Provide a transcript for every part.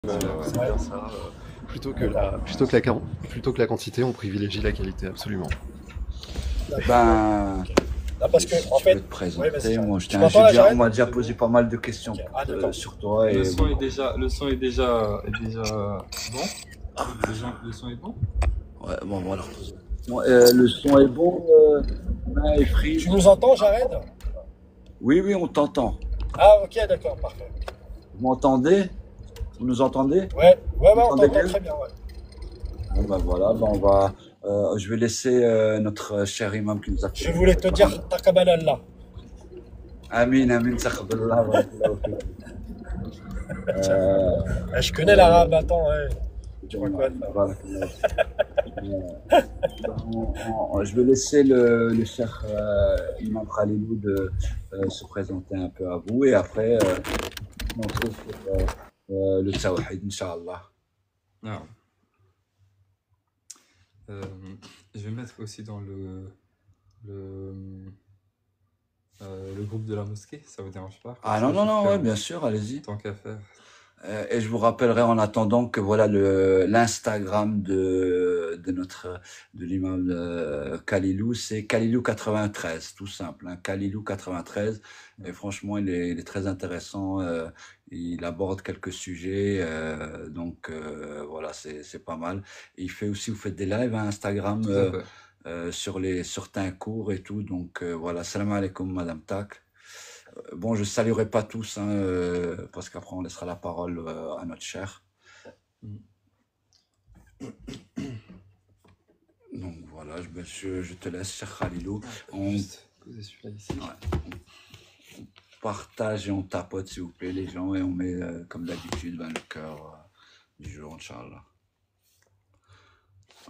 C'est bien ça. Plutôt que la quantité, on privilégie la qualité, absolument. Ben, Non, parce que, si en tu veux fait, te ouais, vas-y, présenter, Jared. moi, Tu m'entends là, on Jared? m'a déjà posé pas mal de questions Ok. Ah, d'accord. sur toi Le et son bon, le son bon. Le son est bon. ouais, bon, voilà. Bon, le son est bon, Main est free. Tu nous entends, Jared? Oui, oui, on t'entend. Ah, ok, d'accord, parfait. Vous m'entendez? Vous nous entendez? Ouais, Vous on m'entendez t'entend bien? très bien, ouais. Bon, ben voilà, je vais laisser notre cher imam qui nous a fait Je voulais te dire Taqabbalallah. Amin, Amin, Sakhaballah, barakallahu fik. Je connais l'arabe, attends, ouais. Tu crois quoi, ça? Barakallahu fik. Je vais laisser le cher Imam Khalilou se présenter un peu à vous et après on se retrouve sur le Tawhid, Inch'Allah. Ah. Je vais mettre aussi dans le, le groupe de la mosquée, ça vous dérange pas? Ah non, Ça, non, je non, fais ouais, bien sûr, allez-y. tant qu'à faire. Et je vous rappellerai en attendant que voilà l'Instagram de l'imam Khalilou, c'est Khalilou93, tout simple, hein, Khalilou93. Et franchement, il est très intéressant. Il aborde quelques sujets, voilà, c'est pas mal. Et vous faites des lives à Instagram Tout à fait. sur certains cours et tout. Donc voilà, salam alaikum, Madame Tak. Bon, je ne saluerai pas tous, hein, parce qu'après on laissera la parole à notre cher. Donc voilà, je te laisse, cher Khalilou. On Juste poser celui-là ici. on partage et on tapote, s'il vous plaît, les gens, et on met, comme d'habitude, le cœur du jour, Inch'Allah.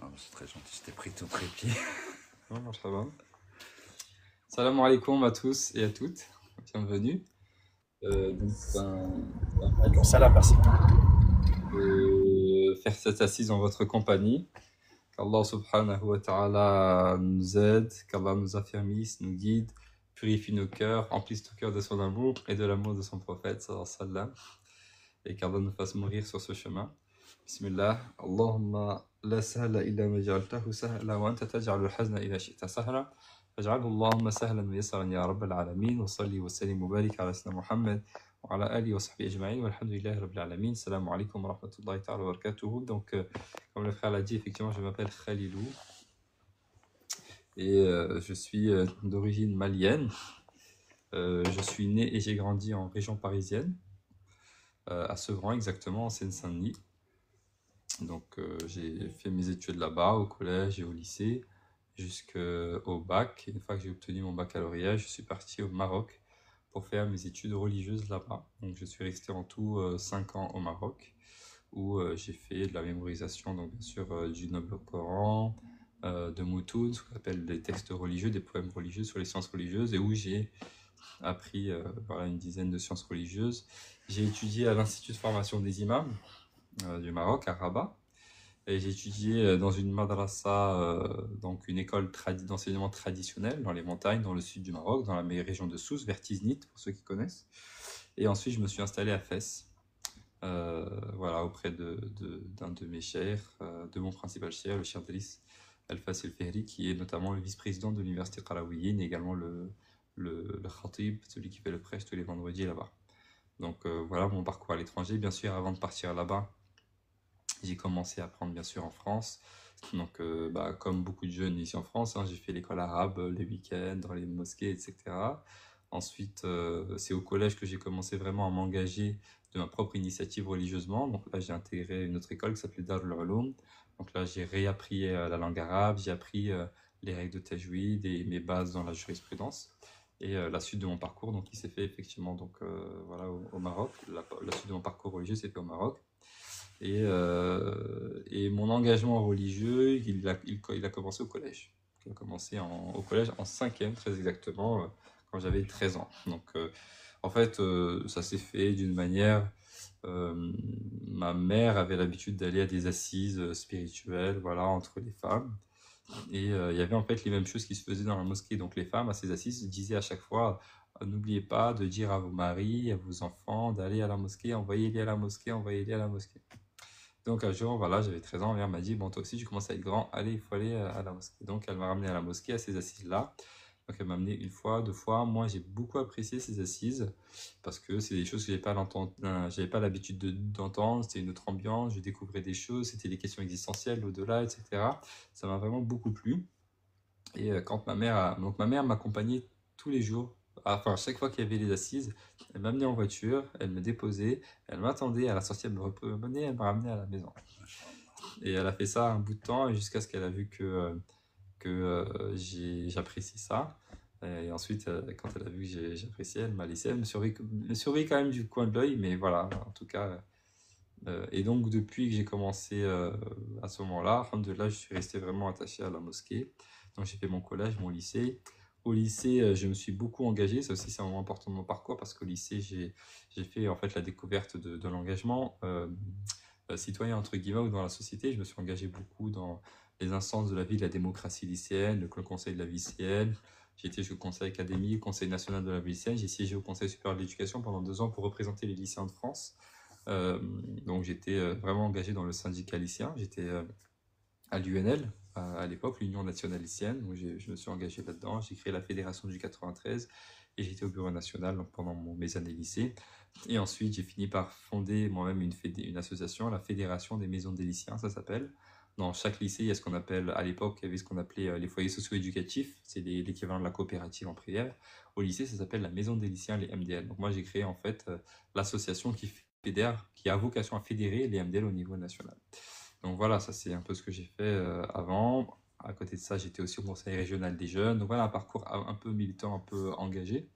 Ah, c'est très gentil, je t'ai pris ton trépied. Non, ça va. Salam alaikum à tous et à toutes. Bienvenue. Alaikum salam, merci. Faire cette assise en votre compagnie. Qu'Allah subhanahu wa ta'ala nous aide, qu'Allah nous affermisse, nous guide, purifie nos cœurs, remplisse nos cœurs de son amour et de l'amour de son prophète, sallallahu alayhi wa sallam, et qu'Allah nous fasse mourir sur ce chemin. Bismillah. Allahumma la sahla illa ma ja'altahu sahla wa anta taj'alul hazna idha shi'ta sahla. فاجعله اللهم سهلا ميسرا يا رب العالمين وصلي وسلم وبارك على سيدنا محمد وعلى آله وصحبه أجمعين والحمد لله رب العالمين. Salam alaikum wa rahmatullahi ta'ala wa barakatuhu. Donc, comme le frère l'a dit, effectivement, je m'appelle Khalilou et je suis d'origine malienne. Je suis né et j'ai grandi en région parisienne, à Sevran exactement, en Seine-Saint-Denis. Donc, j'ai fait mes études là-bas, au collège et au lycée, jusqu'au bac. Une fois que j'ai obtenu mon baccalauréat, je suis parti au Maroc pour faire mes études religieuses là-bas. Donc je suis resté en tout 5 ans au Maroc, où j'ai fait de la mémorisation, donc bien sûr du Noble Coran, de Moutoun, ce qu'on appelle des textes religieux, des poèmes religieux sur les sciences religieuses, et où j'ai appris voilà, une dizaine de sciences religieuses. J'ai étudié à l'Institut de formation des imams du Maroc, à Rabat. Et j'ai étudié dans une madrasa, donc une école d'enseignement traditionnel dans les montagnes, dans le sud du Maroc, dans la région de Sousse, vers Tiznit, pour ceux qui connaissent. Et ensuite, je me suis installé à Fès, voilà, auprès d'un de mes cheikhs, de mon principal cheikh, le cheikh Driss Al-Fas El-Fehri, qui est notamment le vice-président de l'université Qarawiyyin, et également le khatib, celui qui fait le prêche tous les vendredis là-bas. Donc voilà mon parcours à l'étranger. Bien sûr, avant de partir là-bas, j'ai commencé à apprendre bien sûr en France, donc comme beaucoup de jeunes ici en France, hein, j'ai fait l'école arabe les week-ends, dans les mosquées, etc. Ensuite, c'est au collège que j'ai commencé vraiment à m'engager de ma propre initiative religieusement. Donc là, j'ai intégré une autre école qui s'appelait Darul Uloum. Donc là, j'ai réappris la langue arabe, j'ai appris les règles de tajwid et mes bases dans la jurisprudence. Et la suite de mon parcours, donc, il s'est fait effectivement donc, voilà, au Maroc. La suite de mon parcours religieux s'est fait au Maroc. Et mon engagement religieux, il a commencé au collège. Il a commencé au collège en 5e, très exactement, quand j'avais 13 ans. Donc, en fait, ça s'est fait d'une manière... ma mère avait l'habitude d'aller à des assises spirituelles, voilà, entre les femmes. Et il y avait en fait les mêmes choses qui se faisaient dans la mosquée. Donc les femmes, à ces assises, disaient à chaque fois n'oubliez pas de dire à vos maris, à vos enfants d'aller à la mosquée, envoyez-les à la mosquée, envoyez-les à la mosquée. Donc un jour, voilà, j'avais 13 ans, ma mère m'a dit, bon, toi aussi, tu commences à être grand, allez, il faut aller à la mosquée. Donc elle m'a ramené à la mosquée, à ces assises-là. Donc elle m'a amené une fois, deux fois. Moi, j'ai beaucoup apprécié ces assises parce que c'est des choses que j'avais pas l'habitude d'entendre. C'était une autre ambiance, je découvrais des choses, c'était des questions existentielles, au-delà, etc. Ça m'a vraiment beaucoup plu. Et quand donc ma mère m'accompagnait tous les jours. Enfin, chaque fois qu'il y avait les assises, elle m'amenait en voiture, elle me déposait, elle m'attendait à la sortie, elle me remenait, elle me ramenait à la maison. Et elle a fait ça un bout de temps jusqu'à ce qu'elle a vu que j'apprécie ça. Et ensuite, quand elle a vu que j'appréciais, elle m'a laissé. Elle me surveille quand même du coin de l'œil, mais voilà, en tout cas. Et donc, depuis que j'ai commencé à ce moment-là, alhamdoulilah, je suis resté vraiment attaché à la mosquée. Donc, j'ai fait mon collège, mon lycée. Au lycée, je me suis beaucoup engagé. Ça aussi, c'est un moment important de mon parcours parce qu'au lycée, j'ai fait en fait la découverte de l'engagement citoyen, entre guillemets, ou dans la société. Je me suis engagé beaucoup dans les instances de la vie de la démocratie lycéenne, le conseil de la vie lycéenne. J'ai été jusqu'au conseil académique, conseil national de la vie lycéenne. J'ai siégé au conseil supérieur de l'éducation pendant 2 ans pour représenter les lycéens de France. Donc j'étais vraiment engagé dans le syndicat lycéen. J'étais à l'UNL à l'époque, l'Union nationale lycéenne, où je me suis engagé là-dedans. J'ai créé la fédération du 93 et j'étais au bureau national donc pendant mes années lycée. Et ensuite, j'ai fini par fonder moi-même une association, la Fédération des maisons des lycéens, ça s'appelle. Dans chaque lycée, il y a ce qu'on appelle, à l'époque, il y avait ce qu'on appelait les foyers socio-éducatifs, c'est l'équivalent de la coopérative en primaire. Au lycée, ça s'appelle la maison des lycéens, les MDL. Donc moi, j'ai créé en fait l'association qui a vocation à fédérer les MDL au niveau national. Donc voilà, ça c'est un peu ce que j'ai fait avant. À côté de ça, j'étais aussi au conseil régional des jeunes. Donc voilà, un parcours un peu militant, un peu engagé.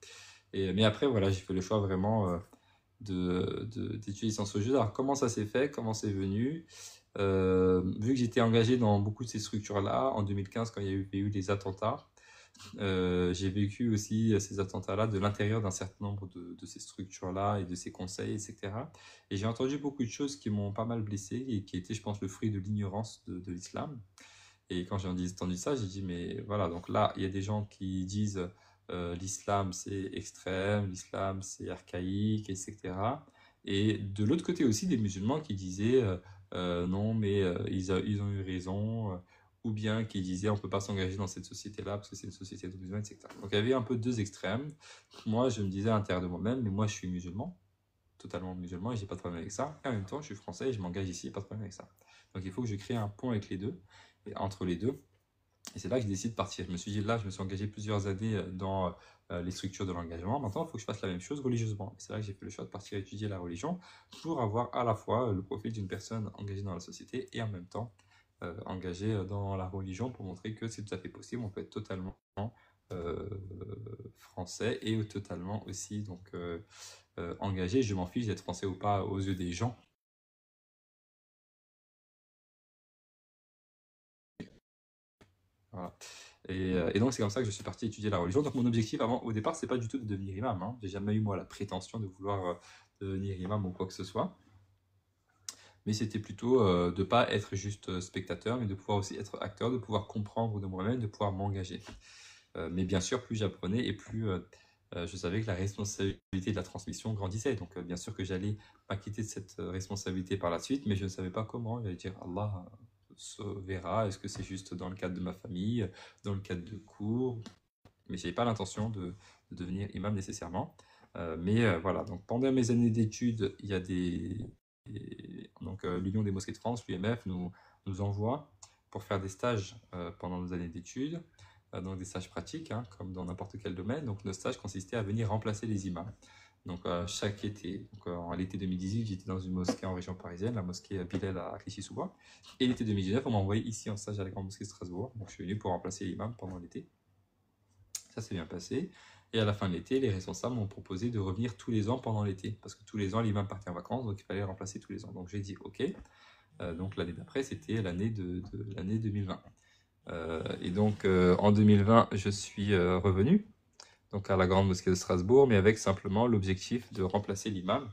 Mais après, voilà, j'ai fait le choix vraiment d'étudier Sciences Po. Alors comment ça s'est fait, comment c'est venu? Vu que j'étais engagé dans beaucoup de ces structures-là, en 2015, quand il y a eu les attentats, j'ai vécu aussi ces attentats-là de l'intérieur d'un certain nombre de ces structures-là et de ces conseils, etc. Et j'ai entendu beaucoup de choses qui m'ont pas mal blessé et qui étaient, je pense, le fruit de l'ignorance de l'islam. Et quand j'ai entendu ça, j'ai dit, mais voilà, donc là, il y a des gens qui disent l'islam c'est extrême, l'islam c'est archaïque, etc. Et de l'autre côté aussi, des musulmans qui disaient non, mais ils ont eu raison, ou bien qui disaient on ne peut pas s'engager dans cette société-là parce que c'est une société de musulmans, etc. Donc il y avait un peu deux extrêmes. Moi, je me disais à l'intérieur de moi-même, mais moi je suis musulman, totalement musulman, et j'ai pas de problème avec ça. Et en même temps, je suis français et je m'engage ici, pas de problème avec ça. Donc il faut que je crée un pont avec les deux, et entre les deux. Et c'est là que j'ai décidé de partir. Je me suis dit, là, je me suis engagé plusieurs années dans les structures de l'engagement. Maintenant, il faut que je fasse la même chose religieusement. Et c'est là que j'ai fait le choix de partir étudier la religion pour avoir à la fois le profil d'une personne engagée dans la société et en même temps engagée dans la religion pour montrer que c'est tout à fait possible. On peut être totalement français et totalement aussi donc, engagé. Je m'en fiche d'être français ou pas aux yeux des gens. Voilà. Et donc c'est comme ça que je suis parti étudier la religion. Donc mon objectif au départ, c'est pas du tout de devenir imam, hein. J'ai jamais eu moi la prétention de vouloir devenir imam ou quoi que ce soit. Mais c'était plutôt de pas être juste spectateur, mais de pouvoir aussi être acteur, de pouvoir comprendre de moi-même, de pouvoir m'engager. Mais bien sûr, plus j'apprenais et plus je savais que la responsabilité de la transmission grandissait. Donc bien sûr que j'allais m'acquitter de cette responsabilité par la suite, mais je ne savais pas comment. J'allais dire Allah se verra, est-ce que c'est juste dans le cadre de ma famille, dans le cadre de cours, mais je n'avais pas l'intention de devenir imam nécessairement. Mais voilà, donc pendant mes années d'études, il y a donc l'Union des mosquées de France, l'UMF, nous envoie pour faire des stages pendant nos années d'études, donc des stages pratiques, hein, comme dans n'importe quel domaine. Donc nos stages consistaient à venir remplacer les imams. Donc chaque été, donc, en l'été 2018, j'étais dans une mosquée en région parisienne, la mosquée Bilal à Clichy-sous-Bois. Et l'été 2019, on m'a envoyé ici en stage à la grande mosquée de Strasbourg. Donc je suis venu pour remplacer l'imam pendant l'été. Ça s'est bien passé. Et à la fin de l'été, les responsables m'ont proposé de revenir tous les ans pendant l'été. Parce que tous les ans, l'imam partait en vacances, donc il fallait le remplacer tous les ans. Donc j'ai dit OK. Donc l'année d'après, c'était l'année l'année 2020. Et donc en 2020, je suis revenu donc à la grande mosquée de Strasbourg, mais avec simplement l'objectif de remplacer l'imam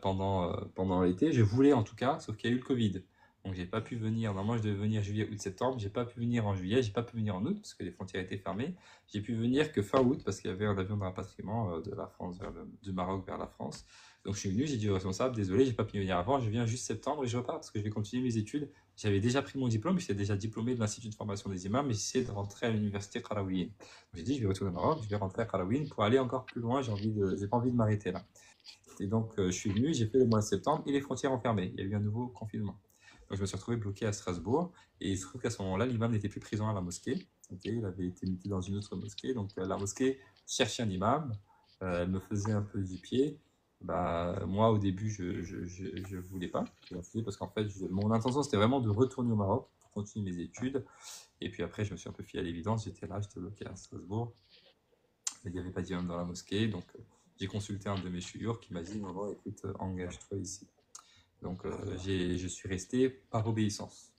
pendant l'été. Je voulais en tout cas, sauf qu'il y a eu le Covid. Donc j'ai pas pu venir, normalement je devais venir juillet, août, septembre, j'ai pas pu venir en juillet, j'ai pas pu venir en août parce que les frontières étaient fermées. J'ai pu venir que fin août parce qu'il y avait un avion de rapatriement de la France du Maroc vers la France. Donc je suis venu, j'ai dit au responsable, désolé, j'ai pas pu venir avant, je viens juste septembre et je repars parce que je vais continuer mes études. J'avais déjà pris mon diplôme, j'étais déjà diplômé de l'Institut de formation des imams, mais j'essayais de rentrer à l'université Qarawiyyin. J'ai dit, je vais retourner au Maroc, je vais rentrer à Qarawiyyin pour aller encore plus loin, j'ai pas envie de m'arrêter là. Et donc je suis venu, j'ai fait le mois de septembre et les frontières ont fermé. Il y a eu un nouveau confinement. Donc je me suis retrouvé bloqué à Strasbourg et il se trouve qu'à ce moment-là, l'imam n'était plus présent à la mosquée. Okay, il avait été muté dans une autre mosquée. Donc la mosquée cherchait un imam, elle me faisait un peu du pied. Bah, moi, au début, je voulais pas. Je refusais parce qu'en fait, mon intention, c'était vraiment de retourner au Maroc pour continuer mes études. Et puis après, je me suis un peu fié à l'évidence. J'étais là, j'étais bloqué à Strasbourg. Mais il n'y avait pas d'imam dans la mosquée. Donc j'ai consulté un de mes chouyours qui m'a dit, non, bon, écoute, engage-toi ici. Donc je suis resté par obéissance.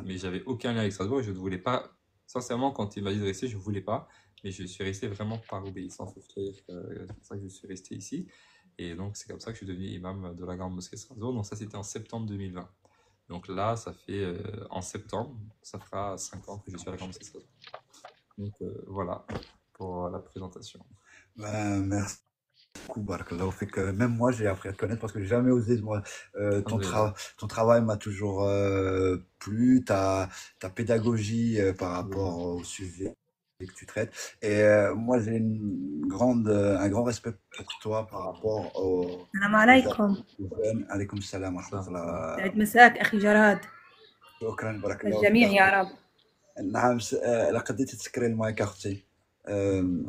Mais j'avais aucun lien avec Strasbourg et je ne voulais pas. Sincèrement, quand il m'a dit de rester, je ne voulais pas. Mais je suis resté vraiment par obéissance. C'est pour ça que je suis resté ici. Et donc c'est comme ça que je suis devenu imam de la grande mosquée de Strasbourg. Donc ça c'était en septembre 2020. Donc là, ça fait en septembre, ça fera 5 ans que je suis à la grande mosquée de Strasbourg. Donc voilà pour la présentation. Merci beaucoup, Barakallahu Fik. Même moi, j'ai appris à te connaître parce que j'ai jamais osé. Moi, ton travail m'a toujours plu, ta pédagogie par rapport au sujet que tu traites. Et moi, j'ai un grand respect pour toi par rapport au. السلام عليكم. عليكم السلام ورحمة الله. سعد مساك أخي جراد. شكرا بارك الله الجميع فيك. يا رب. نعم لقد تسكري المايك أختي.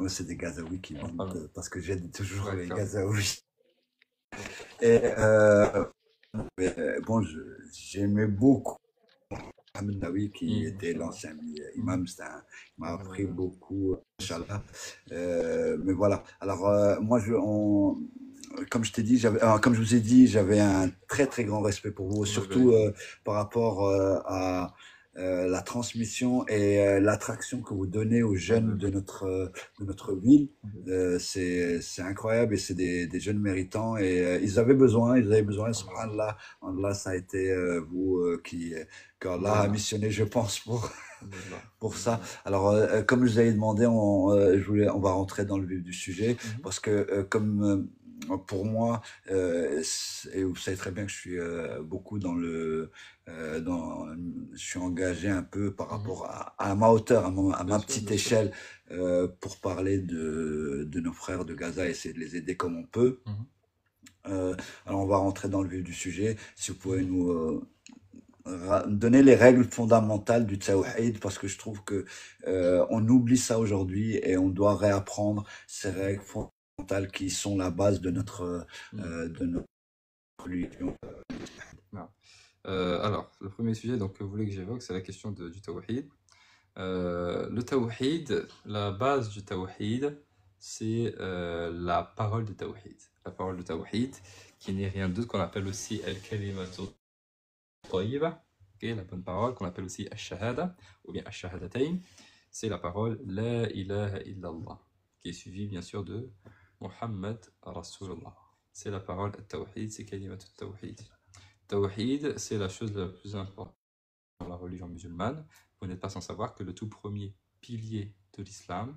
C'est des Gazaouis qui viennent parce que j'aide toujours les Gazaouis. Et bon, j'aimais beaucoup Mohamed Naoui qui était l'ancien imam. Il m'a appris beaucoup, Inch'Allah. Mais voilà. Alors moi, comme je t'ai dit, comme je vous ai dit, j'avais un très très grand respect pour vous, surtout par rapport à la transmission et l'attraction que vous donnez aux jeunes de notre ville. C'est incroyable et c'est des jeunes méritants et ils avaient besoin, subhanallah, Allah, ça a été vous qu'Allah a missionné, je pense, pour ça. Alors, comme je vous avais demandé, on va rentrer dans le vif du sujet parce que comme pour moi, et vous savez très bien que je suis beaucoup je suis engagé un peu par rapport à ma hauteur, à ma petite échelle, pour parler de nos frères de Gaza et essayer de les aider comme on peut. Alors on va rentrer dans le vif du sujet. Si vous pouvez nous donner les règles fondamentales du Tawhid, parce que je trouve que on oublie ça aujourd'hui et on doit réapprendre ces règles fondamentales qui sont la base de notre religion. Alors, le premier sujet donc, que vous voulez que j'évoque, c'est la question du Tawhid. Le Tawhid, la base du Tawhid, c'est la parole de Tawhid. La parole de Tawhid, qui n'est rien d'autre qu'on appelle aussi Al-Kalimatu Tayyiba, la bonne parole, qu'on appelle aussi Ash-Shahada, ou bien Ash-Shahadatayn, c'est la parole La ilaha illallah, qui est suivie bien sûr de Muhammad Rasulullah. C'est la parole Tawhid, c'est Kalimatu Tawhid. Tawhid, c'est la chose la plus importante dans la religion musulmane. Vous n'êtes pas sans savoir que le tout premier pilier de l'islam,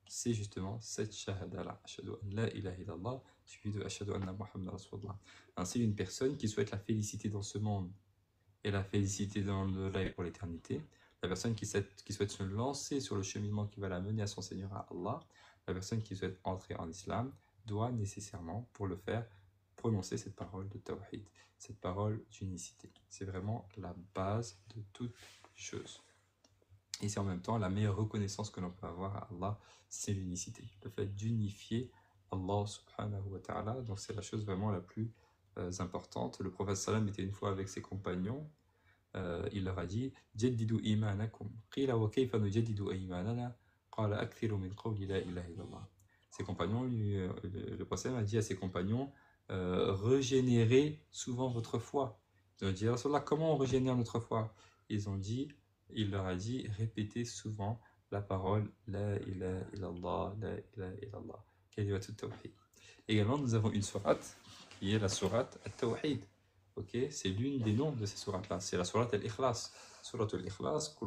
c'est justement cette shahada-là. Ashhadu an la ilaha illallah, suivi de Ashhadu anna Muhammad Rasulullah. Ainsi, une personne qui souhaite la félicité dans ce monde et la félicité dans le live pour l'éternité, la personne qui souhaite se lancer sur le cheminement qui va la mener à son Seigneur, à Allah, la personne qui souhaite entrer en islam, doit nécessairement, pour le faire, prononcer cette parole de Tawhid, cette parole d'unicité. C'est vraiment la base de toute chose. Et c'est en même temps la meilleure reconnaissance que l'on peut avoir à Allah, c'est l'unicité. Le fait d'unifier Allah subhanahu wa ta'ala, donc c'est la chose vraiment la plus importante. Le prophète sallam était une fois avec ses compagnons, il leur a dit « Jaddidu imanakum, qila wa kayfa nujaddidu imanana, qala akthiru min qawli la ilaha illallah » Ses compagnons, le prophète a dit à ses compagnons régénérez souvent votre foi. Ils ont dit Rasulallah, comment on régénère notre foi? Il leur a dit répétez souvent la parole La ilaha illallah, La ilaha illallah, Kalimatu Tawhid. Également, nous avons une sourate qui est la sourate At-Tawhid. Ok, c'est l'une des noms de ces sourates-là. C'est la sourate Al-Ikhlas. Sourate Al-Ikhlas,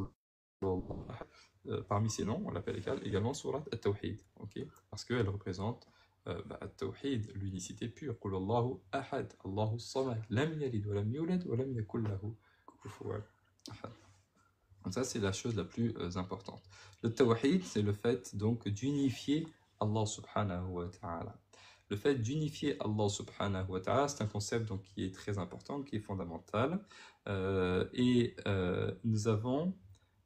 parmi ces noms, on l'appelle également sourate Al-Tawhid. Ok, parce qu'elle représente Al-Tawhid, l'unicité pure. Qul Allahu ahad, Allahu samad, lam yalid wa lam yulad wa lam yakul lahu kufuwan ahad. Donc ça, c'est la chose la plus importante. Le Tawhid, c'est le fait donc d'unifier Allah subhanahu wa ta'ala. Le fait d'unifier Allah subhanahu wa ta'ala, c'est un concept donc, qui est très important, qui est fondamental. Nous avons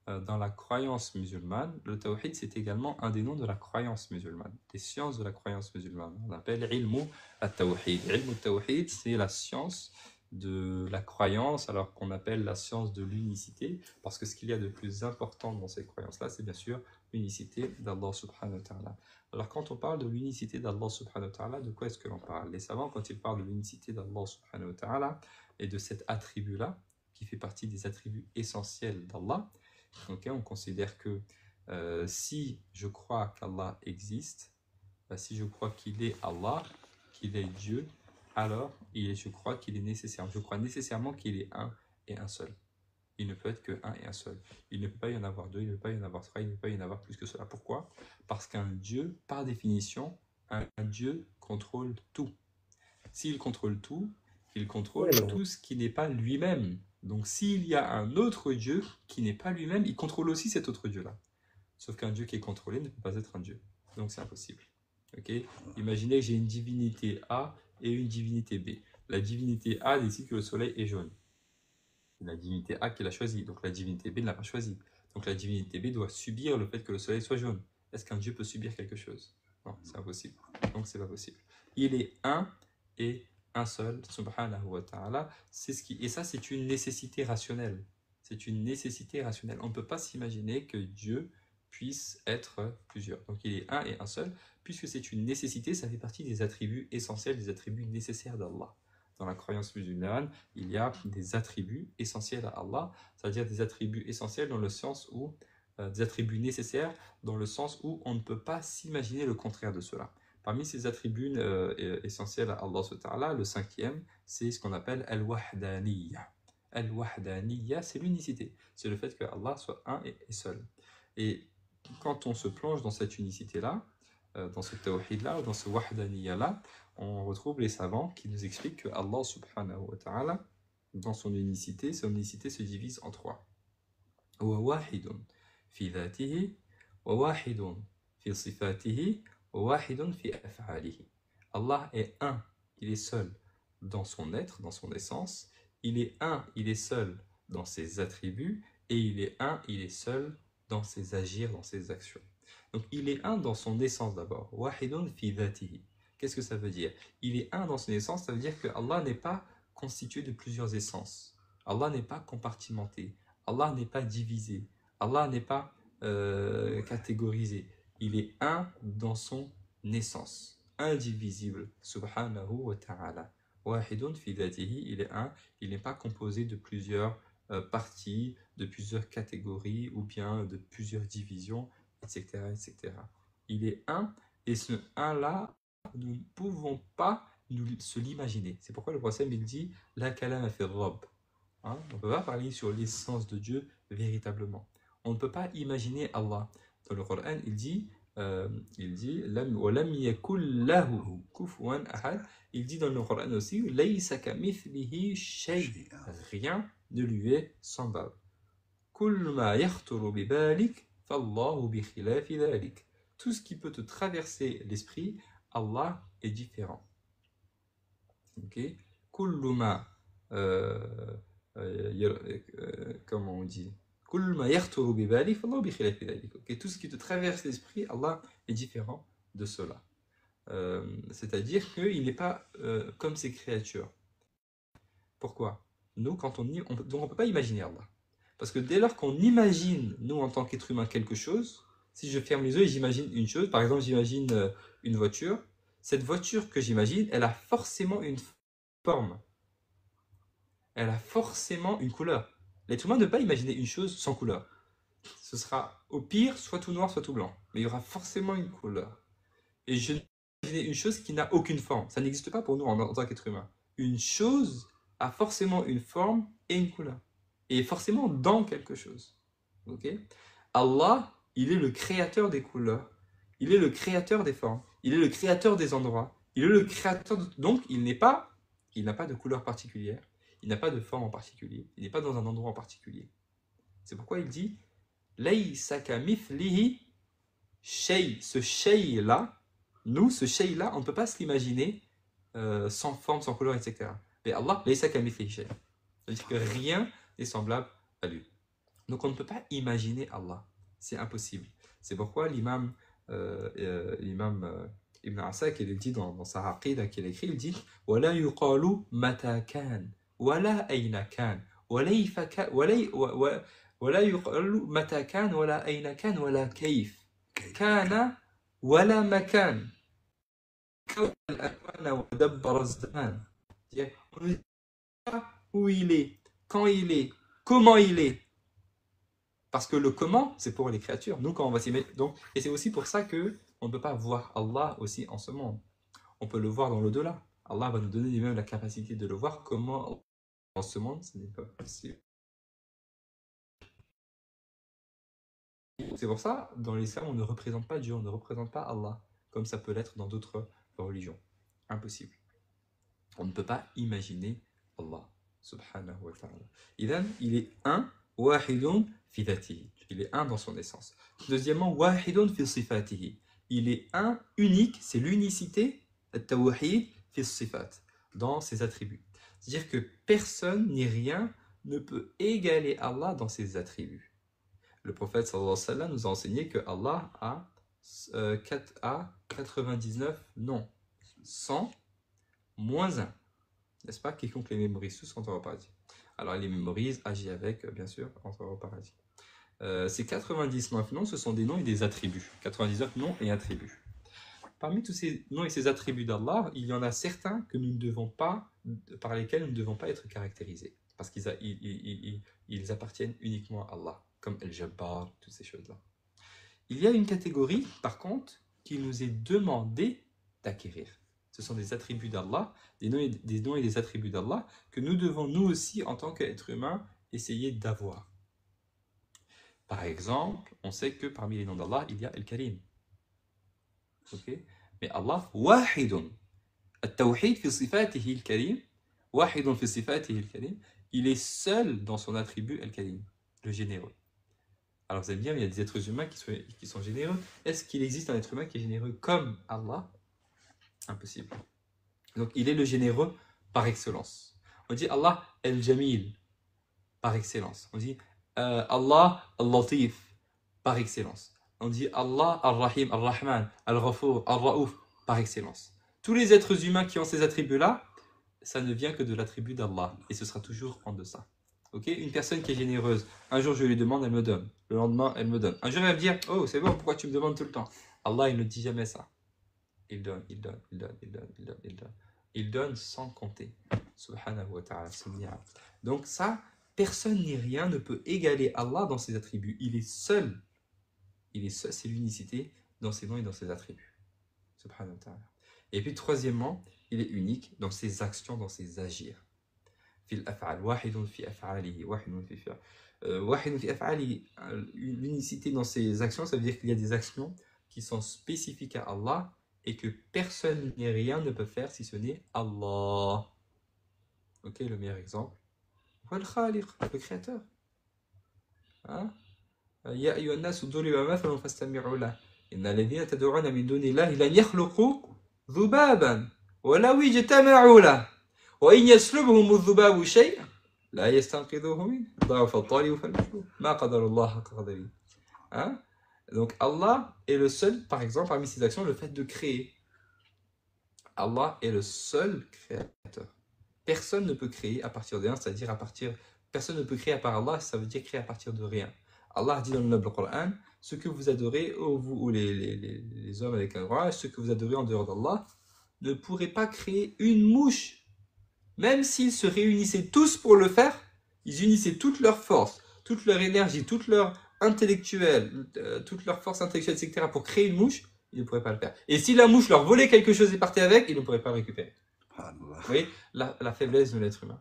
dans la croyance musulmane, le tawhid c'est également un des noms de la croyance musulmane, des sciences de la croyance musulmane. On l'appelle ilmu at-tawhid. Ilmu at-tawhid, c'est la science de la croyance, alors qu'on appelle la science de l'unicité, parce que ce qu'il y a de plus important dans ces croyances-là, c'est bien sûr l'unicité d'Allah subhanahu wa ta'ala. Alors quand on parle de l'unicité d'Allah subhanahu wa ta'ala, de quoi est-ce que l'on parle? Les savants, quand ils parlent de l'unicité d'Allah subhanahu wa ta'ala et de cet attribut-là, qui fait partie des attributs essentiels d'Allah, okay, on considère que si je crois qu'Allah existe, si je crois qu'il est Allah, qu'il est Dieu, alors je crois qu'il est nécessaire. Je crois nécessairement qu'il est un et un seul. Il ne peut être que un et un seul. Il ne peut pas y en avoir deux, il ne peut pas y en avoir trois, il ne peut pas y en avoir plus que cela. Pourquoi? Parce qu'un Dieu, par définition, un Dieu contrôle tout. S'il contrôle tout, il contrôle tout ce qui n'est pas lui-même. Donc s'il y a un autre Dieu qui n'est pas lui-même, il contrôle aussi cet autre Dieu-là. Sauf qu'un Dieu qui est contrôlé ne peut pas être un Dieu. Donc c'est impossible. Okay? Imaginez que j'ai une divinité A et une divinité B. La divinité A décide que le soleil est jaune. C'est la divinité A qui l'a choisi, donc la divinité B ne l'a pas choisi. Donc la divinité B doit subir le fait que le soleil soit jaune. Est-ce qu'un Dieu peut subir quelque chose? Non, c'est impossible. Donc c'est pas possible. Il est un et un seul, subhanahu wa ta'ala. Et ça, c'est une nécessité rationnelle. C'est une nécessité rationnelle. On ne peut pas s'imaginer que Dieu puisse être plusieurs. Donc il est un et un seul. Puisque c'est une nécessité, ça fait partie des attributs essentiels, des attributs nécessaires d'Allah. Dans la croyance musulmane, il y a des attributs essentiels à Allah, c'est-à-dire des attributs essentiels dans le sens où, des attributs nécessaires dans le sens où on ne peut pas s'imaginer le contraire de cela. Parmi ces attributs essentiels à Allah, le cinquième, c'est ce qu'on appelle Al-Wahdaniyya. Al-Wahdaniyya, c'est l'unicité. C'est le fait que Allah soit un et seul. Et quand on se plonge dans cette unicité-là, dans ce tawhid-là, dans ce Wahdaniyya-là, on retrouve les savants qui nous expliquent que Allah subhanahu wa ta'ala, dans son unicité se divise en trois. Wa wahidun fi dhatihi, wa wahidun fi sifatihi, wa wahidun fi af'alihi. Allah est un, il est seul dans son être, dans son essence. Il est un, il est seul dans ses attributs. Et il est un, il est seul dans ses agirs, dans ses actions. Donc il est un dans son essence d'abord. Wahidun fi dhatihi. Qu'est-ce que ça veut dire? Il est un dans son essence, ça veut dire que Allah n'est pas constitué de plusieurs essences. Allah n'est pas compartimenté. Allah n'est pas divisé. Allah n'est pas catégorisé. Il est un dans son essence. Indivisible. Subhanahu wa ta'ala. Wahidun fi dhatihi. Il est un. Il n'est pas composé de plusieurs parties, de plusieurs catégories ou bien de plusieurs divisions, etc., etc. Il est un, et ce un-là, nous ne pouvons pas se l'imaginer. C'est pourquoi le prophète il dit la kalama fi rabb. On ne peut pas parler sur l'essence de Dieu véritablement. On ne peut pas imaginer Allah. Dans le Coran, il dit wa lam yakul lahu kufuwan ahad. Il dit dans le Coran aussi laysa kamithlihi shay. Rien ne lui est semblable. Kull ma yakhthuru bi balik fallahu bi khilafi dhalik. Tout ce qui peut te traverser l'esprit, Allah est différent. Ok? Kullu ma comment on dit? Kullu ma yakhthuru bi balik fallahu bi khilafi dhalik. Ok? Tout ce qui te traverse l'esprit, Allah est différent de cela. C'est-à-dire qu'il n'est pas comme ces créatures. Pourquoi? Nous, quand donc on ne peut pas imaginer Allah. Parce que dès lors qu'on imagine, nous, en tant qu'être humain, quelque chose, si je ferme les yeux et j'imagine une chose, par exemple, j'imagine une voiture, cette voiture que j'imagine, elle a forcément une forme. Elle a forcément une couleur. L'être humain ne peut pas imaginer une chose sans couleur. Ce sera au pire, soit tout noir, soit tout blanc. Mais il y aura forcément une couleur. Et je n'imagine une chose qui n'a aucune forme. Ça n'existe pas pour nous en tant qu'être humain. Une chose a forcément une forme et une couleur. Et forcément dans quelque chose. Ok? Allah, il est le créateur des couleurs. Il est le créateur des formes. Il est le créateur des endroits. Il est le créateur donc il n'a pas de couleur particulière. Il n'a pas de forme en particulier. Il n'est pas dans un endroit en particulier. C'est pourquoi il dit Laysa kamithlihi shay. Ce shay-là, nous, ce shay-là, on ne peut pas se l'imaginer sans forme, sans couleur, etc. Mais Allah, laysa kamithlihi shay. C'est-à-dire que rien n'est semblable à lui. Donc on ne peut pas imaginer Allah. C'est impossible. C'est pourquoi l'imam Ibn Asakir, il dit dans sa aqida qu'il écrit, il dit وَلَا يُقَالُ مَتَى كَانَ وَلَا أَيْنَ كَانَ وَلَا يُقَالُ مَتَى كَانَ وَلَا أَيْنَ كَانَ وَلَا كَيْفَ كَانَ وَلَا مَكَانَ كَوْنَ الْأَكْوَانَ وَدَبَّرَ الزَّمَانَ. On ne dit pas où il est, quand il est, comment il est. Parce que le comment, c'est pour les créatures. Nous, quand on va s'y mettre. Donc, et c'est aussi pour ça qu'on ne peut pas voir Allah aussi en ce monde. On peut le voir dans l'au-delà. Allah va nous donner lui-même la capacité de le voir. Comment en ce monde, ce n'est pas possible. C'est pour ça, dans l'islam, on ne représente pas Dieu, on ne représente pas Allah, comme ça peut l'être dans d'autres religions. Impossible. On ne peut pas imaginer Allah, subhanahu wa ta'ala. Il est un, wahidun fi dhatihi. Il est un dans son essence. Deuxièmement, wahidun fi sifatihi. Il est un, unique, c'est l'unicité, at-tawhid fi sifat, dans ses attributs. C'est-à-dire que personne ni rien ne peut égaler Allah dans ses attributs. Le prophète sallallahu alayhi wa sallam nous a enseigné que Allah a 99 noms, 100 moins 1. N'est-ce pas? Quiconque les mémorise tous entrera au paradis. Alors il les mémorise, agit avec, bien sûr, entrera au paradis. Ces 99 noms, ce sont des noms et des attributs. 99 noms et attributs. Parmi tous ces noms et ces attributs d'Allah, il y en a certains que nous ne devons pas, par lesquels nous ne devons pas être caractérisés. Parce qu'ils appartiennent uniquement à Allah, comme El-Jabbar, toutes ces choses-là. Il y a une catégorie, par contre, qu'il nous est demandé d'acquérir. Ce sont des attributs d'Allah, des noms et des attributs d'Allah, que nous devons, nous aussi, en tant qu'êtres humains, essayer d'avoir. Par exemple, on sait que parmi les noms d'Allah, il y a El-Karim. Okay? Mais Allah, wahidun. At-tawhid fi sifatihi al-karim. Wahidun fi sifatihi al-karim. Il est seul dans son attribut al-karim, le généreux. Alors vous allez me dire, il y a des êtres humains qui sont généreux. Est-ce qu'il existe un être humain qui est généreux comme Allah? Impossible. Donc il est le généreux par excellence. On dit Allah al-jamil par excellence. On dit Allah al-latif par excellence. On dit Allah al-rahim, al-rahman, al-ghafour, al-raouf par excellence. Tous les êtres humains qui ont ces attributs-là, ça ne vient que de l'attribut d'Allah. Et ce sera toujours en deçà. Okay? Une personne qui est généreuse, un jour je lui demande, elle me donne. Le lendemain, elle me donne. Un jour elle va me dire, oh c'est bon, pourquoi tu me demandes tout le temps? Allah, il ne dit jamais ça. Il donne, il donne, il donne, il donne, il donne, il donne. Il donne sans compter. Subhanahu wa ta'ala. Donc ça, personne ni rien ne peut égaler Allah dans ses attributs. Il est seul. Il est seul, c'est l'unicité dans ses noms et dans ses attributs. Subhanahu wa ta'ala. Et puis troisièmement, il est unique dans ses actions, dans ses agirs. Fil af'al, wahidun fi af'alihi, wahidun fi af'alihi. L'unicité dans ses actions, ça veut dire qu'il y a des actions qui sont spécifiques à Allah et que personne ni rien ne peut faire si ce n'est Allah. Ok, le meilleur exemple. Le créateur. Hein? Ya ayyuhan nasu duriba mathalun fastami'u lahu. Innal ladhina tad'una min dunillahi lan yakhluqu dhubaban wa law ijtama'u lahu. Wa in yaslubhum adh-dhubabu shay'an la yastanqidhuhu min dha'fa at-talib fal-mashlub. Ma qadara Allah haqqa qadarihi. Hein? Donc Allah est le seul, par exemple, parmi ses actions, le fait de créer. Allah est le seul créateur. Personne ne peut créer à partir de rien, c'est-à-dire à partir... Personne ne peut créer à part Allah, ça veut dire créer à partir de rien. Allah dit dans le noble Coran, ce que vous adorez, vous ou les hommes avec un roi, ce que vous adorez en dehors d'Allah, ne pourrez pas créer une mouche. Même s'ils se réunissaient tous pour le faire, ils unissaient toute leur force, toute leur énergie, toute leur intellectuelle, toute leur force intellectuelle, etc. pour créer une mouche, ils ne pourraient pas le faire. Et si la mouche leur volait quelque chose et partait avec, ils ne pourraient pas le récupérer. Vous voyez la faiblesse de l'être humain.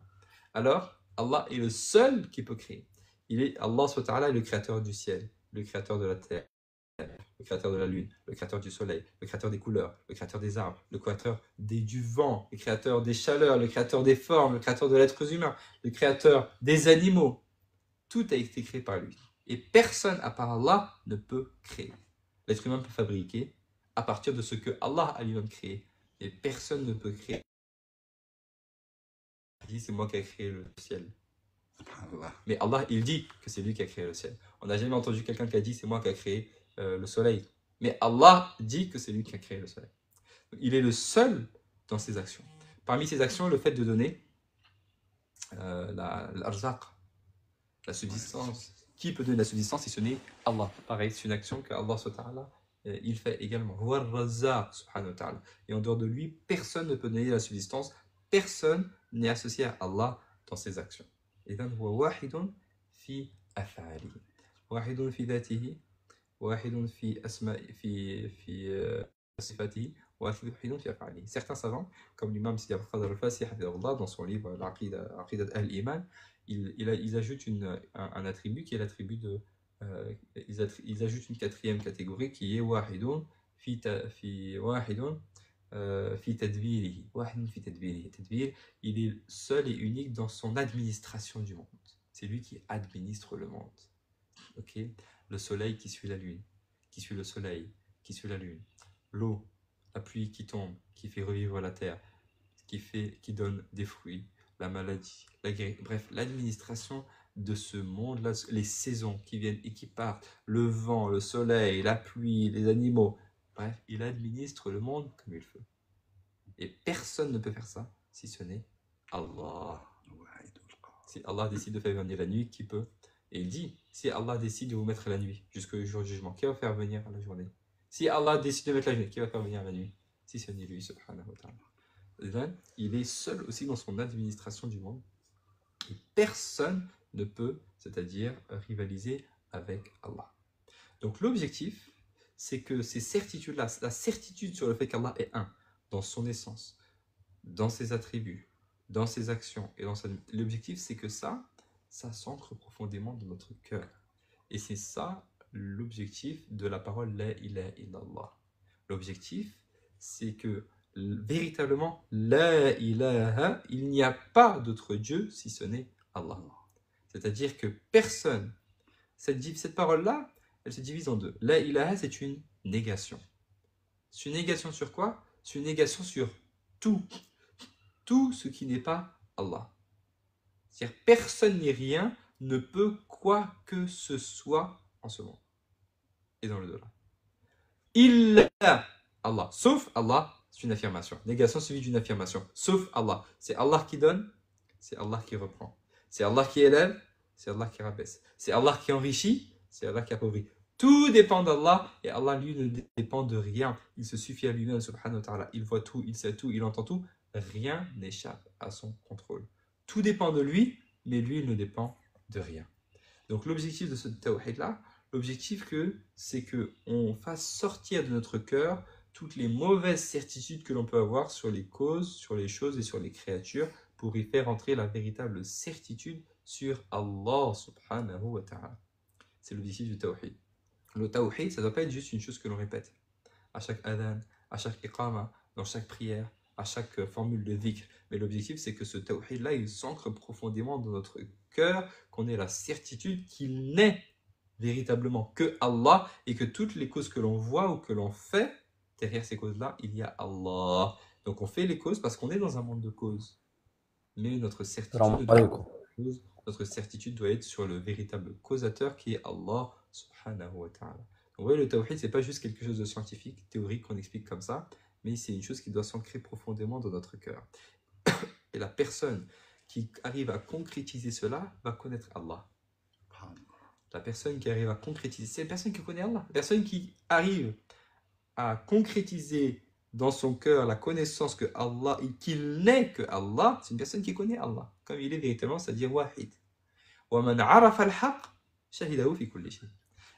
alors Allah est le seul qui peut créer. Allah subhanahu wa ta'ala est le créateur du ciel, le créateur de la terre, le créateur de la lune, le créateur du soleil, le créateur des couleurs, le créateur des arbres, le créateur du vent, le créateur des chaleurs, le créateur des formes, le créateur de l'être humain, le créateur des animaux. Tout a été créé par lui. Et personne à part Allah ne peut créer. L'être humain peut fabriquer à partir de ce que Allah a lui-même créé. Et personne ne peut créer. Il dit c'est moi qui ai créé le ciel. Mais Allah, il dit que c'est lui qui a créé le ciel. On n'a jamais entendu quelqu'un qui a dit c'est moi qui ai créé le soleil. Mais Allah dit que c'est lui qui a créé le soleil. Il est le seul dans ses actions. Parmi ses actions, le fait de donner l'arzaq, la subsistance. Qui peut donner la subsistance si ce n'est Allah? Pareil, c'est une action que Allah il fait également. Et en dehors de lui, personne ne peut donner la subsistance. Personne n'est associé à Allah dans ses actions. إذن هو واحد في أفعاله واحد في ذاته واحد في أسماء في صفاته واحد في أفعاله. Certains savants, comme l'imam Sidi Abdel Al-Fassi dans son livre Aqidat al-Iman, ils ajoutent un attribut qui est l'attribut de ils ajoutent une quatrième catégorie qui est wahidun fi tadbirihi. Wahidun fi tadbirihi. Tadbir, il est seul et unique dans son administration du monde. C'est lui qui administre le monde. Ok, le soleil qui suit la lune, qui suit le soleil, qui suit la lune, l'eau, la pluie qui tombe, qui fait revivre la terre, qui donne des fruits, la maladie, la guérison, bref, l'administration de ce monde-là, les saisons qui viennent et qui partent, le vent, le soleil, la pluie, les animaux, bref, il administre le monde comme il veut. Et personne ne peut faire ça si ce n'est Allah. Si Allah décide de faire venir la nuit, qui peut? Et il dit, si Allah décide de vous mettre la nuit jusqu'au jour du jugement, qui va faire venir la journée? Si Allah décide de mettre la journée, qui va faire venir la nuit? Si ce n'est lui, subhanahu wa ta'ala. Il est seul aussi dans son administration du monde. Et personne ne peut, c'est-à-dire rivaliser avec Allah. Donc l'objectif, c'est que ces certitudes-là, la certitude sur le fait qu'Allah est un, dans son essence, dans ses attributs, dans ses actions, et l'objectif, c'est que ça s'ancre profondément dans notre cœur. Et c'est ça l'objectif de la parole La ilaha illallah. L'objectif, c'est que véritablement, La ilaha, il n'y a pas d'autre Dieu si ce n'est Allah. C'est-à-dire que personne, cette parole-là, elle se divise en deux. La ilaha, c'est une négation. C'est une négation sur quoi? C'est une négation sur tout. Tout ce qui n'est pas Allah. C'est-à-dire personne ni rien ne peut quoi que ce soit en ce monde. Et dans le delà. Illa Allah. Sauf Allah, c'est une affirmation. Négation suivie d'une affirmation. Sauf Allah. C'est Allah qui donne, c'est Allah qui reprend. C'est Allah qui élève, c'est Allah qui rabaisse. C'est Allah qui enrichit, c'est Allah qui appauvrit. Tout dépend d'Allah et Allah, lui, ne dépend de rien. Il se suffit à lui-même, subhanahu wa ta'ala. Il voit tout, il sait tout, il entend tout. Rien n'échappe à son contrôle. Tout dépend de lui, mais lui, il ne dépend de rien. Donc l'objectif de ce tawhid-là, l'objectif c'est qu'on fasse sortir de notre cœur toutes les mauvaises certitudes que l'on peut avoir sur les causes, sur les choses et sur les créatures pour y faire entrer la véritable certitude sur Allah subhanahu wa ta'ala. C'est l'objectif du tawhid. Le tawhid, ça ne doit pas être juste une chose que l'on répète. À chaque adhan, à chaque iqama, dans chaque prière, à chaque formule de dhikr. Mais l'objectif, c'est que ce tawhid-là, il s'ancre profondément dans notre cœur, qu'on ait la certitude qu'il n'est véritablement que Allah et que toutes les causes que l'on voit ou que l'on fait, derrière ces causes-là, il y a Allah. Donc on fait les causes parce qu'on est dans un monde de causes. Mais notre certitude doit être sur le véritable causateur qui est Allah subhanahu wa ta'ala. Donc vous voyez, le tawhid, c'est pas juste quelque chose de scientifique, théorique qu'on explique comme ça, mais c'est une chose qui doit s'ancrer profondément dans notre cœur. Et la personne qui arrive à concrétiser cela va connaître Allah. La personne qui arrive à concrétiser, c'est la personne qui connaît Allah. La personne qui arrive à concrétiser dans son cœur la connaissance que Allah, qu'il n'est que Allah, c'est une personne qui connaît Allah, comme il est véritablement, c'est-à-dire wahid. وَمَنْ عَرَفَ الْحَقِّ شَهِدَهُ فِي كُلِّ شَيْءٍ.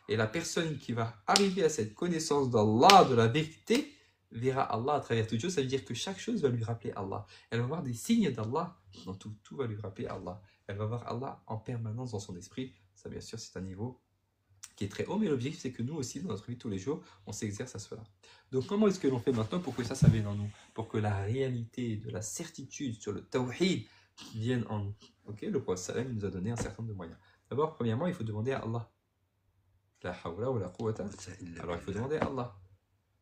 Et la personne qui va arriver à cette connaissance d'Allah, de la vérité, verra Allah à travers toute chose. Ça veut dire que chaque chose va lui rappeler Allah. Elle va voir des signes d'Allah Donc tout va lui rappeler Allah. Elle va voir Allah en permanence dans son esprit. Ça, bien sûr, c'est un niveau qui est très haut, mais l'objectif, c'est que nous aussi, dans notre vie de tous les jours, on s'exerce à cela. Donc, comment est-ce que l'on fait maintenant pour que ça vienne en nous? Pour que la réalité de la certitude sur le tawhid vienne en nous. Ok, le prophète sallam nous a donné un certain nombre de moyens. D'abord, premièrement, il faut demander à Allah. La hawla wa la quwwata. Alors, il faut demander à Allah.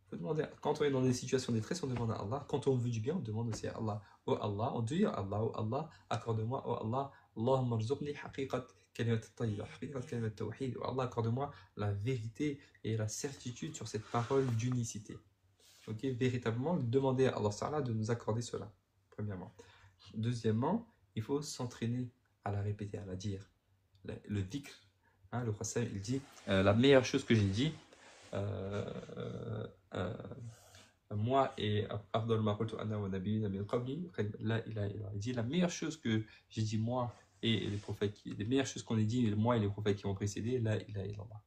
Faut demander, quand on est dans des situations de détresse, on demande à Allah. Quand on veut du bien, on demande aussi à Allah. Oh Allah, on dit à Allah, oh Allah, accorde-moi, oh Allah, Allahumma rzuqni haqiqat kalimat at-tayyiba, haqiqat kalimat at-tawhid. Oh Allah, accorde-moi la vérité et la certitude sur cette parole d'unicité. Ok, véritablement, demander à Allah Ta'ala de nous accorder cela, premièrement. Deuxièmement, il faut s'entraîner à la répéter, à la dire. Le dhikr, hein, le prophète, il dit, la meilleure chose que j'ai dit, moi et Afdal ma qultu ana wa nabiyina min qabli la ilaha illallah. Il dit la meilleure chose que j'ai dit moi et les prophètes les meilleures choses qu'on ait dit moi et les prophètes qui ont précédé, la ilaha illallah.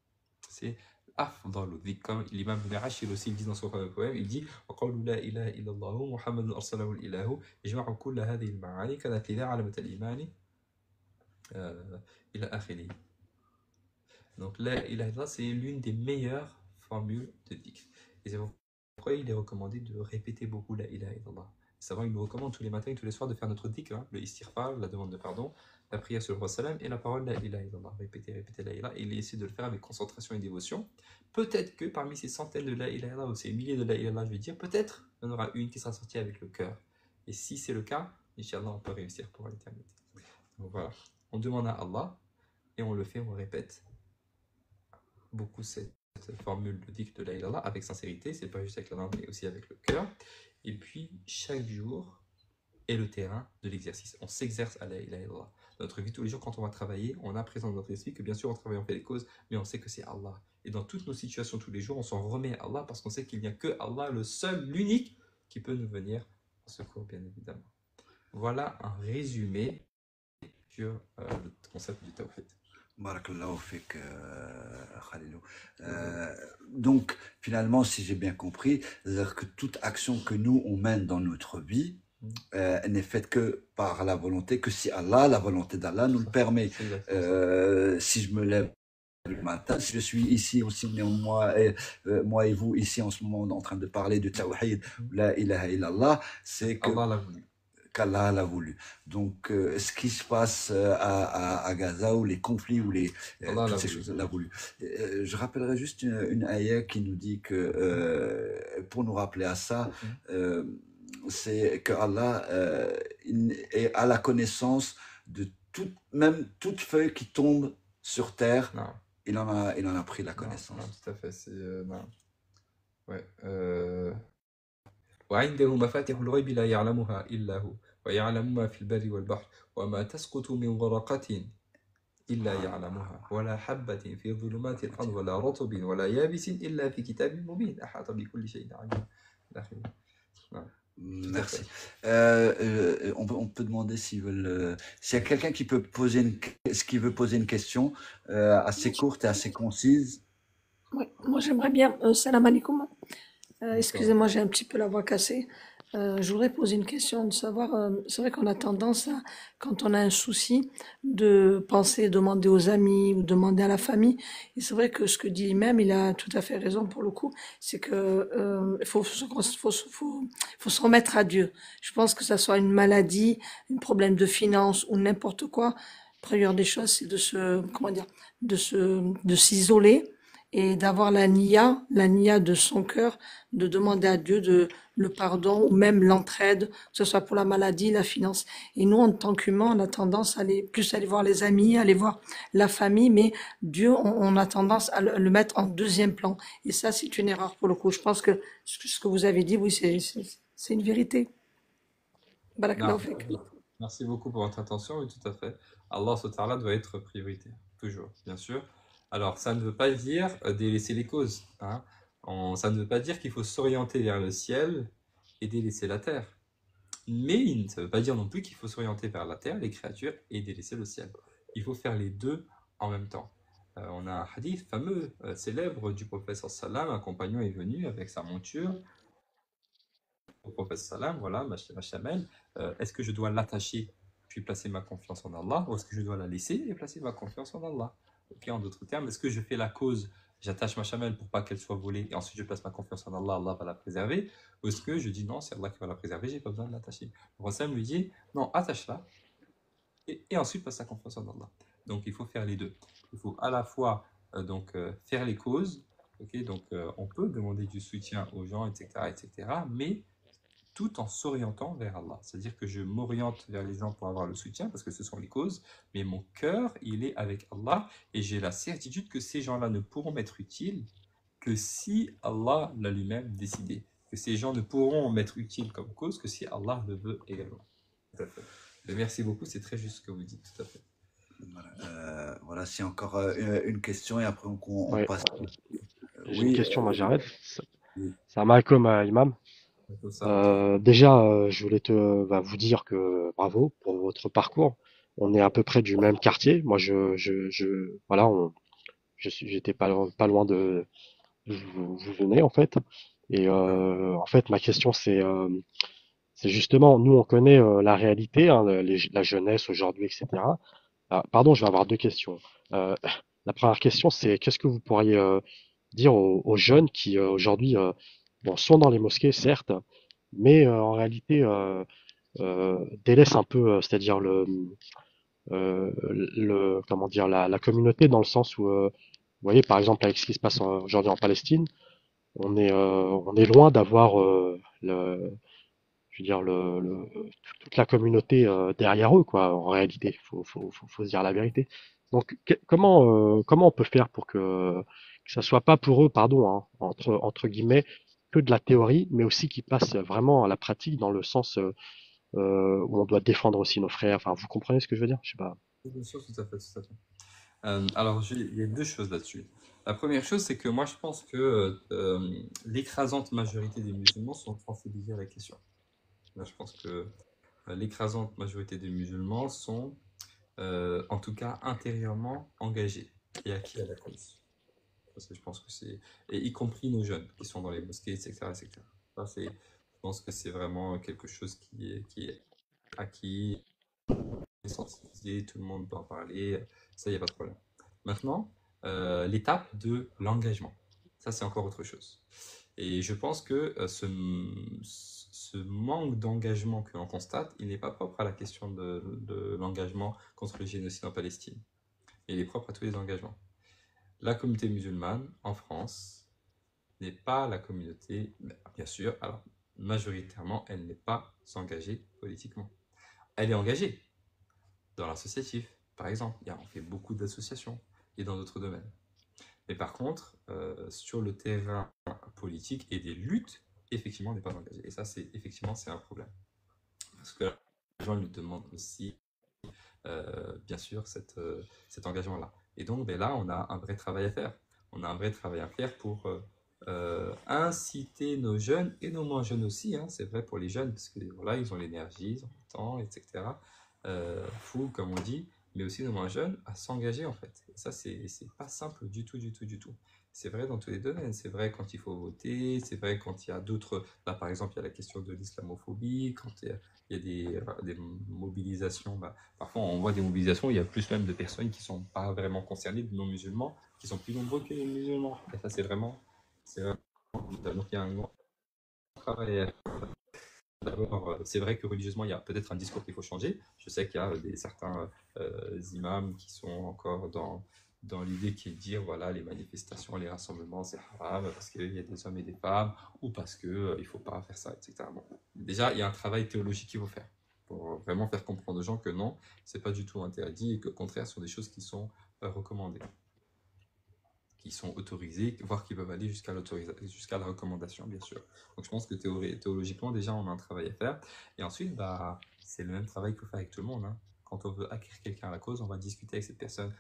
C'est afdal dhikr, comme l'imam Ibn Ashir aussi il dit dans son poème, il dit wa qawlu la ilaha illallah muhammadun arsalahu al-ilahu yajma'u kull hadhihi al-ma'ani kanat lida 'alamat al-iman ila akhirih. Donc la ilaha illallah, c'est l'une des meilleures formule de dhikr. Et c'est pourquoi il est recommandé de répéter beaucoup la ilaha illallah. Savoir, il nous recommande tous les matins et tous les soirs de faire notre dhikr, hein, le istighfar, la demande de pardon, la prière sur le prophète sallam et la parole la ilaha illallah. Répéter la ilaha, et il essaie de le faire avec concentration et dévotion. Peut-être que parmi ces centaines de la ilaha illallah ou ces milliers de la ilaha illallah, je vais dire, peut-être il y en aura une qui sera sortie avec le cœur. Et si c'est le cas, Inch'Allah, on peut réussir pour l'éternité. Donc voilà, on demande à Allah et on le fait, on répète beaucoup cette formule de dhikr de la ilaha avec sincérité, c'est pas juste avec la langue mais aussi avec le cœur. Et puis chaque jour est le terrain de l'exercice. On s'exerce à la ilaha illallah. Dans notre vie tous les jours, quand on va travailler, on a présent dans notre esprit que bien sûr on travaille, on fait les causes, mais on sait que c'est Allah. Et dans toutes nos situations tous les jours, on s'en remet à Allah parce qu'on sait qu'il n'y a que Allah, le seul, l'unique, qui peut nous venir en secours, bien évidemment. Voilà un résumé sur le concept du tawhid. Barakallahu fik, Khalilou. Donc, finalement, si j'ai bien compris, c'est-à-dire que toute action que nous, on mène dans notre vie, elle n'est faite que par la volonté, que si Allah, la volonté d'Allah nous le permet. Si je me lève le matin, si je suis ici aussi, moi et vous, ici en ce moment, en train de parler de Tawhid, la ilaha illallah, c'est que... Allah l'a voulu. Qu'Allah l'a voulu. Donc, ce qui se passe à Gaza, ou les conflits, ou toutes ces choses, l'a voulu. Je rappellerai juste une ayah qui nous dit que, pour nous rappeler à ça, c'est que Allah est à la connaissance de même toute feuille qui tombe sur terre. Non. Il en a pris la connaissance. Non, tout à fait. C'est non. Ouais. وعنده مفاتح الغيب لا يعلمها إلا هو ويعلم ما في البر والبحر وما تسقط من ورقة إلا يعلمها ولا حبة في ظلمات الأرض ولا رطب ولا يابس إلا في كتاب مبين أحاط بكل شيء علما. Merci. On peut demander s'il y a quelqu'un qui veut poser une question assez courte et assez concise. Oui, moi j'aimerais bien. Salam alaikum. Excusez-moi, j'ai un petit peu la voix cassée. Je voudrais poser une question de savoir, c'est vrai qu'on a tendance à, quand on a un souci, de penser, demander aux amis ou demander à la famille. Et c'est vrai que ce que dit l'imam, il a tout à fait raison pour le coup, c'est que faut se remettre à Dieu. Je pense que ça soit une maladie, un problème de finance ou n'importe quoi. La première des choses, c'est de s'isoler et d'avoir la niya de son cœur, de demander à Dieu le pardon ou même l'entraide, que ce soit pour la maladie, la finance. Et nous, en tant qu'humains, on a tendance à aller voir les amis, aller voir la famille, mais Dieu, on a tendance à le mettre en deuxième plan. Et ça, c'est une erreur pour le coup. Je pense que ce que vous avez dit, oui, c'est une vérité. Barakallahu fik. Merci beaucoup pour votre attention, oui, tout à fait. Allah subhanahu wa ta'ala doit être prioritaire, toujours, bien sûr. Alors, ça ne veut pas dire délaisser les causes. Hein. Ça ne veut pas dire qu'il faut s'orienter vers le ciel et délaisser la terre. Mais ça ne veut pas dire non plus qu'il faut s'orienter vers la terre, les créatures, et délaisser le ciel. Il faut faire les deux en même temps. On a un hadith fameux, célèbre du prophète sallam. Un compagnon est venu avec sa monture au prophète sallam, voilà, ma chamelle. Est-ce que je dois l'attacher puis placer ma confiance en Allah, ou est-ce que je dois la laisser et placer ma confiance en Allah? Ok, en d'autres termes, est-ce que je fais la cause, j'attache ma chamelle pour pas qu'elle soit volée, et ensuite je place ma confiance en Allah, Allah va la préserver, ou est-ce que je dis non, c'est Allah qui va la préserver, j'ai pas besoin de l'attacher? Le Prophète lui dit, non, attache-la, et ensuite place ta confiance en Allah. Donc il faut faire les deux. Il faut à la fois faire les causes, ok, donc on peut demander du soutien aux gens, etc., mais tout en s'orientant vers Allah. C'est-à-dire que je m'oriente vers les gens pour avoir le soutien, parce que ce sont les causes, mais mon cœur, il est avec Allah, et j'ai la certitude que ces gens-là ne pourront m'être utiles que si Allah l'a lui-même décidé. Que ces gens ne pourront m'être utiles comme cause que si Allah le veut également. Tout à fait. Mais merci beaucoup, c'est très juste ce que vous dites, tout à fait. Voilà, c'est encore une question et après on Ouais. passe. J'ai une question, moi j'arrête. Oui. Salam alaikum, Imam. Ça. Déjà, je voulais vous dire que bravo pour votre parcours. On est à peu près du même quartier. Moi, voilà, j'étais pas loin de vous venez en fait. Et en fait, ma question c'est justement, nous on connaît la réalité, hein, la jeunesse aujourd'hui, etc. Ah, pardon, je vais avoir deux questions. La première question, c'est qu'est-ce que vous pourriez dire aux jeunes qui aujourd'hui bon, sont dans les mosquées, certes, mais en réalité délaissent un peu, c'est-à-dire comment dire, la communauté dans le sens où, vous voyez, par exemple, avec ce qui se passe aujourd'hui en Palestine, on est loin d'avoir je veux dire, toute la communauté derrière eux, quoi, en réalité. Faut se dire la vérité. Donc, comment on peut faire pour que ça soit pas pour eux, pardon, hein, entre guillemets, que de la théorie, mais aussi qu'ils passent vraiment à la pratique dans le sens où on doit défendre aussi nos frères. Enfin, vous comprenez ce que je veux dire? Je sais pas. Bien sûr, tout à fait, tout à fait. Alors, il y a deux choses là-dessus. La première chose, c'est que moi, je pense que l'écrasante majorité des musulmans sont sensibilisés à la question. Là, je pense que l'écrasante majorité des musulmans sont, en tout cas, intérieurement engagés et acquis à la cause. Parce que je pense que c'est, et y compris nos jeunes qui sont dans les mosquées, etc., etc. Ça, je pense que c'est vraiment quelque chose qui est acquis, sensibilisé, tout le monde doit en parler, ça, il n'y a pas de problème. Maintenant, l'étape de l'engagement, ça, c'est encore autre chose. Et je pense que ce manque d'engagement que l'on constate, il n'est pas propre à la question de l'engagement contre le génocide en Palestine. Il est propre à tous les engagements. La communauté musulmane en France n'est pas la communauté, bien sûr, alors majoritairement, elle n'est pas engagée politiquement. Elle est engagée dans l'associatif, par exemple. On fait beaucoup d'associations et dans d'autres domaines. Mais par contre, sur le terrain politique et des luttes, effectivement, on n'est pas engagé. Et ça, c'est un problème. Parce que les gens lui demandent aussi, bien sûr, cet engagement-là. Et donc, là, on a un vrai travail à faire. On a un vrai travail à faire pour inciter nos jeunes, et nos moins jeunes aussi, hein, c'est vrai pour les jeunes, parce que voilà, ils ont l'énergie, ils ont le temps, etc. Fou, comme on dit, mais aussi nos moins jeunes, à s'engager en fait. Et ça, c'est pas simple du tout, du tout, du tout. C'est vrai dans tous les domaines. C'est vrai quand il faut voter, c'est vrai quand il y a d'autres. Là, par exemple, il y a la question de l'islamophobie, quand il y a des mobilisations. Parfois, on voit des mobilisations, il y a plus même de personnes qui ne sont pas vraiment concernées, de non-musulmans, qui sont plus nombreux que les musulmans. Et ça, c'est vraiment. Donc, il y a un grand travail à faire. D'abord, c'est vrai que religieusement, il y a peut-être un discours qu'il faut changer. Je sais qu'il y a certains imams qui sont encore dans l'idée qui est de dire, voilà, les manifestations, les rassemblements, c'est haram parce qu'il y a des hommes et des femmes, ou parce qu'il ne faut pas faire ça, etc. Bon. Déjà, il y a un travail théologique qu'il faut faire, pour vraiment faire comprendre aux gens que non, ce n'est pas du tout interdit, et qu'au contraire, ce sont des choses qui sont recommandées, qui sont autorisées, voire qui peuvent aller jusqu'à la recommandation, bien sûr. Donc je pense que théologiquement, déjà, on a un travail à faire. Et ensuite, c'est le même travail qu'il faut faire avec tout le monde. Hein. Quand on veut acquérir quelqu'un à la cause, on va discuter avec cette personne.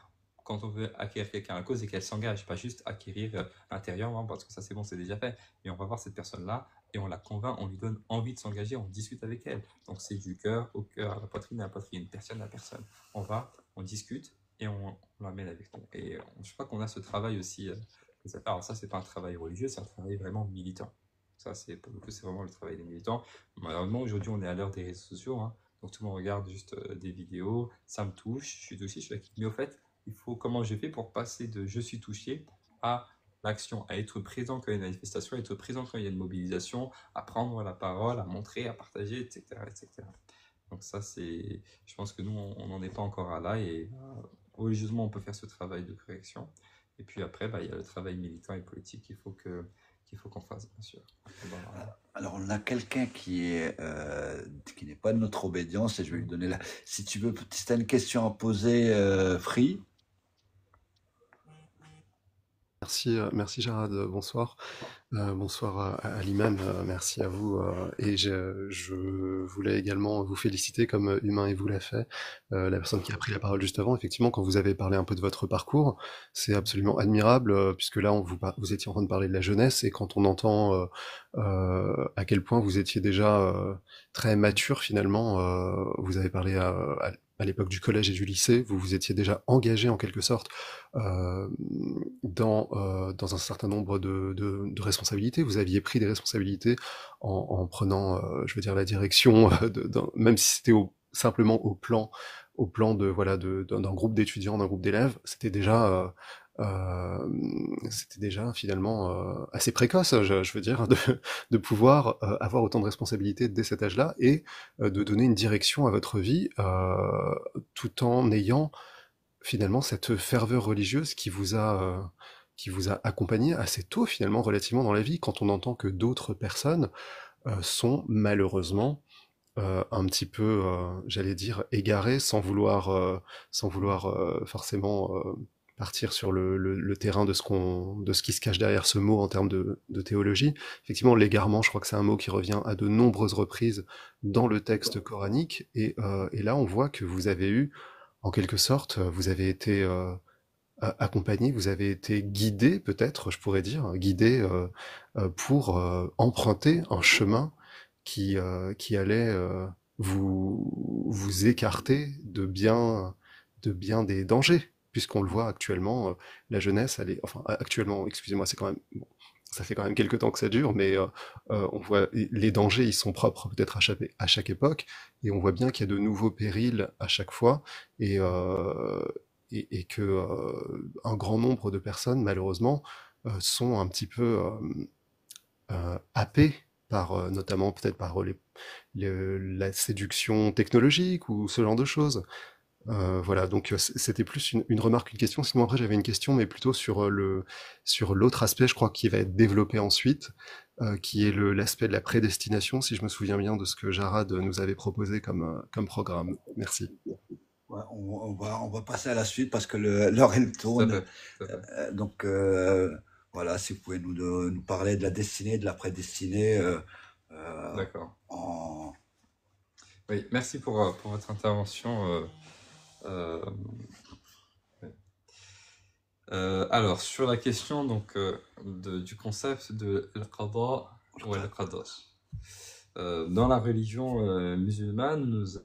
Quand on veut acquérir quelqu'un à la cause et qu'elle s'engage, pas juste acquérir intérieurement, parce que ça c'est bon, c'est déjà fait. Mais on va voir cette personne-là et on la convainc, on lui donne envie de s'engager, on discute avec elle. Donc c'est du cœur au cœur, à la poitrine à la poitrine, personne à personne. On discute et on l'amène avec nous. Et je crois qu'on a ce travail aussi. Alors ça, c'est pas un travail religieux, c'est un travail vraiment militant. Ça, pour le coup, c'est vraiment le travail des militants. Malheureusement, aujourd'hui, on est à l'heure des réseaux sociaux. Hein. Donc tout le monde regarde juste des vidéos, ça me touche, je suis touché, je suis acquis. Mais au fait, il faut comment je fais pour passer de je suis touché à l'action, à être présent quand il y a une manifestation, à être présent quand il y a une mobilisation, à prendre la parole, à montrer, à partager, etc. etc. Donc ça, c'est, je pense que nous, on n'en est pas encore à là et religieusement, on peut faire ce travail de correction. Et puis après, bah, il y a le travail militant et politique qu'il faut qu'on fasse, bien sûr. Alors, on a quelqu'un qui n'est pas de notre obédience et je vais lui donner la. Si tu veux, si tu as une question à poser, Free. Merci Gérard, bonsoir. Bonsoir à l'imam, merci à vous. Et je voulais également vous féliciter comme Humain et vous l'a fait, la personne qui a pris la parole juste avant. Effectivement, quand vous avez parlé un peu de votre parcours, c'est absolument admirable, puisque là, vous étiez en train de parler de la jeunesse, et quand on entend à quel point vous étiez déjà très mature finalement, vous avez parlé à l'époque du collège et du lycée, vous vous étiez déjà engagé en quelque sorte dans un certain nombre de responsabilités. Vous aviez pris des responsabilités en prenant, je veux dire, la direction, même si c'était simplement au plan de voilà d'un groupe d'étudiants, d'un groupe d'élèves, c'était déjà finalement assez précoce, je veux dire, de pouvoir avoir autant de responsabilités dès cet âge-là et de donner une direction à votre vie tout en ayant finalement cette ferveur religieuse qui vous a accompagné assez tôt finalement relativement dans la vie, quand on entend que d'autres personnes sont malheureusement un petit peu, j'allais dire, égarées sans vouloir forcément partir sur le terrain de ce qui se cache derrière ce mot en termes de théologie. Effectivement, l'égarement, je crois que c'est un mot qui revient à de nombreuses reprises dans le texte coranique, et là on voit que vous avez eu en quelque sorte, vous avez été accompagné, vous avez été guidé, peut-être, je pourrais dire, guidé pour emprunter un chemin qui allait vous écarter de bien des dangers, puisqu'on le voit actuellement, la jeunesse, elle est, enfin actuellement, excusez-moi, c'est quand même, bon, ça fait quand même quelques temps que ça dure, mais on voit les dangers, ils sont propres peut-être à chaque époque, et on voit bien qu'il y a de nouveaux périls à chaque fois, et, et que un grand nombre de personnes, malheureusement, sont un petit peu happées par, notamment peut-être par la séduction technologique ou ce genre de choses. Voilà, donc c'était plus une remarque qu'une question. Sinon après j'avais une question, mais plutôt sur l'autre aspect, je crois, qui va être développé ensuite, qui est l'aspect de la prédestination, si je me souviens bien de ce que Jarad nous avait proposé comme programme. Merci. Ouais, on va passer à la suite parce que l'heure elle tourne. Donc voilà, si vous pouvez nous parler de la destinée, de la prédestinée. D'accord. Oui, merci pour votre intervention. Alors, sur la question donc, du concept de al-qada ou al-qadar. Dans la religion musulmane, nous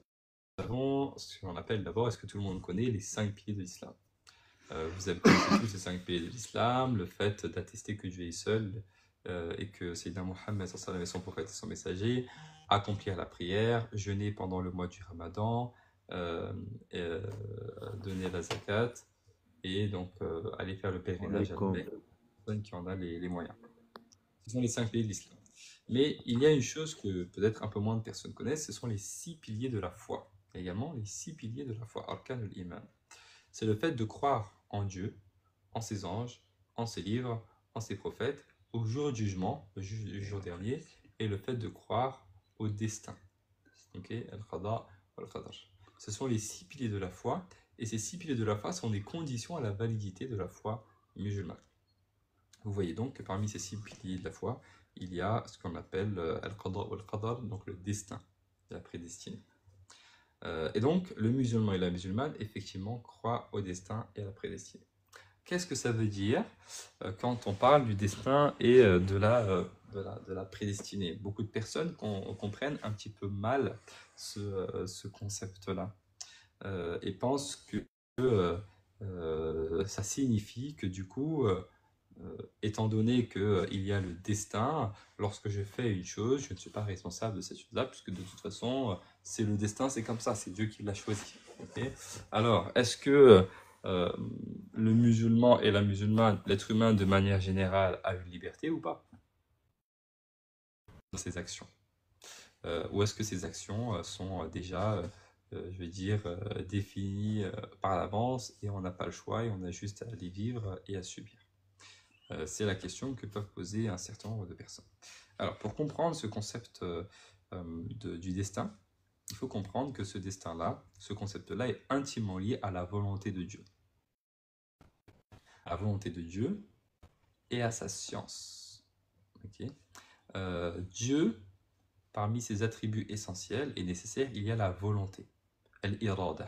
avons ce qu'on appelle d'abord, est-ce que tout le monde connaît, les 5 piliers de l'islam. Vous avez connaissez tous ces 5 piliers de l'islam, le fait d'attester que Dieu est seul et que Sayyidina Mohammed est son prophète et son messager, accomplir la prière, jeûner pendant le mois du Ramadan, donner la zakat et donc aller faire le pèlerinage à la Mecque, personne qui en a les moyens. Ce sont les 5 piliers de l'islam. Mais il y a une chose que peut-être un peu moins de personnes connaissent, ce sont les 6 piliers de la foi. Également les 6 piliers de la foi, Arkan al-Iman. C'est le fait de croire en Dieu, en ses anges, en ses livres, en ses prophètes, au jour du jugement, le jour dernier, et le fait de croire au destin. Ok, al-Qada wal-Qadar. Ce sont les 6 piliers de la foi, et ces 6 piliers de la foi sont des conditions à la validité de la foi musulmane. Vous voyez donc que parmi ces 6 piliers de la foi, il y a ce qu'on appelle al-Qada wal-Qadar, donc le destin, la prédestinée. Et donc, le musulman et la musulmane, effectivement, croient au destin et à la prédestinée. Qu'est-ce que ça veut dire quand on parle du destin et de la prédestinée? Beaucoup de personnes comprennent un petit peu mal ce concept-là et pensent que ça signifie que du coup, étant donné qu'il y a le destin, lorsque je fais une chose, je ne suis pas responsable de cette chose-là, puisque de toute façon, c'est le destin, c'est comme ça, c'est Dieu qui l'a choisi. Okay. Alors, est-ce que le musulman et la musulmane, l'être humain de manière générale, a une liberté ou pas dans ses actions? Ou est-ce que ces actions sont déjà, je vais dire, définies par l'avance et on n'a pas le choix et on a juste à les vivre et à subir? C'est la question que peuvent poser un certain nombre de personnes. Alors, pour comprendre ce concept du destin, il faut comprendre que ce destin-là, ce concept-là est intimement lié à la volonté de Dieu. À la volonté de Dieu et à sa science. Okay. Dieu, parmi ses attributs essentiels et nécessaires, il y a la volonté, al-irada.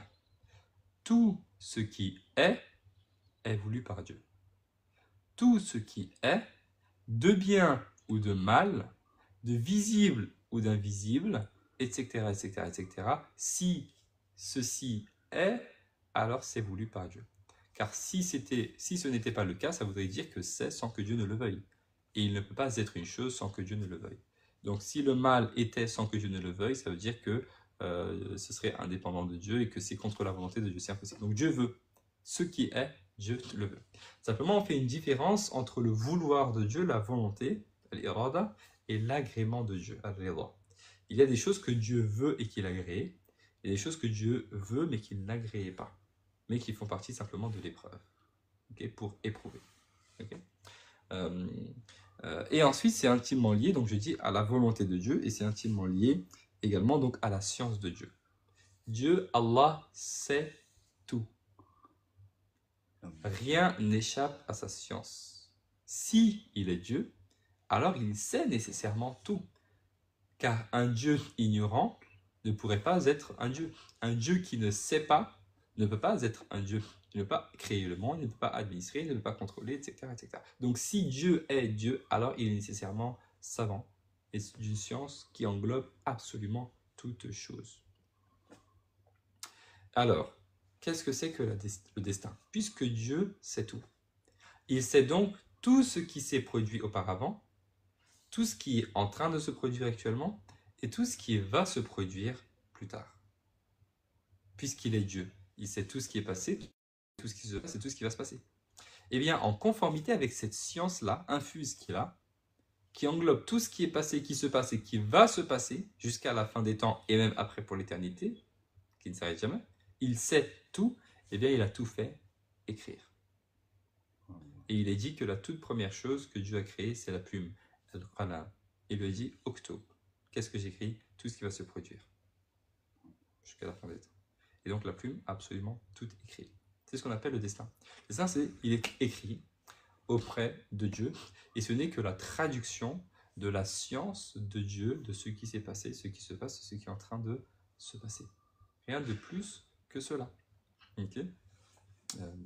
Tout ce qui est voulu par Dieu. Tout ce qui est, de bien ou de mal, de visible ou d'invisible, etc., etc., etc., si ceci est, alors c'est voulu par Dieu. Car si ce n'était pas le cas, ça voudrait dire que c'est sans que Dieu ne le veuille. Et il ne peut pas être une chose sans que Dieu ne le veuille. Donc si le mal était sans que Dieu ne le veuille, ça veut dire que ce serait indépendant de Dieu et que c'est contre la volonté de Dieu, c'est impossible. Donc Dieu veut. Ce qui est, Dieu le veut. Simplement, on fait une différence entre le vouloir de Dieu, la volonté, l'irada, et l'agrément de Dieu, al-rida. Il y a des choses que Dieu veut et qu'il agrée, et des choses que Dieu veut mais qu'il n'agrée pas, mais qui font partie simplement de l'épreuve, okay, pour éprouver. Okay. Et ensuite, c'est intimement lié, donc je dis, à la volonté de Dieu, et c'est intimement lié également donc à la science de Dieu. Dieu, Allah, sait tout. Rien n'échappe à sa science. Si il est Dieu, alors il sait nécessairement tout. Car un Dieu ignorant ne pourrait pas être un Dieu. Un Dieu qui ne sait pas ne peut pas être un Dieu. Il ne peut pas créer le monde, il ne peut pas administrer, il ne peut pas contrôler, etc., etc. Donc si Dieu est Dieu, alors il est nécessairement savant et d'une science qui englobe absolument toutes choses. Alors, qu'est-ce que c'est que le destin? Puisque Dieu sait tout. Il sait donc tout ce qui s'est produit auparavant, tout ce qui est en train de se produire actuellement et tout ce qui va se produire plus tard. Puisqu'il est Dieu, il sait tout ce qui est passé, tout ce qui se passe et tout ce qui va se passer. Eh bien, en conformité avec cette science-là, infuse qu'il a, qui englobe tout ce qui est passé, qui se passe et qui va se passer jusqu'à la fin des temps et même après pour l'éternité, qui ne s'arrête jamais, il sait tout, eh bien, il a tout fait écrire. Et il est dit que la toute première chose que Dieu a créée, c'est la plume. Il lui a dit, Octobre, qu'est-ce que j'écris? Tout ce qui va se produire jusqu'à la fin des temps. Et donc la plume a absolument tout écrit. C'est ce qu'on appelle le destin. Le destin, c'est il est écrit auprès de Dieu, et ce n'est que la traduction de la science de Dieu, de ce qui s'est passé, ce qui se passe, ce qui est en train de se passer. Rien de plus que cela. Okay.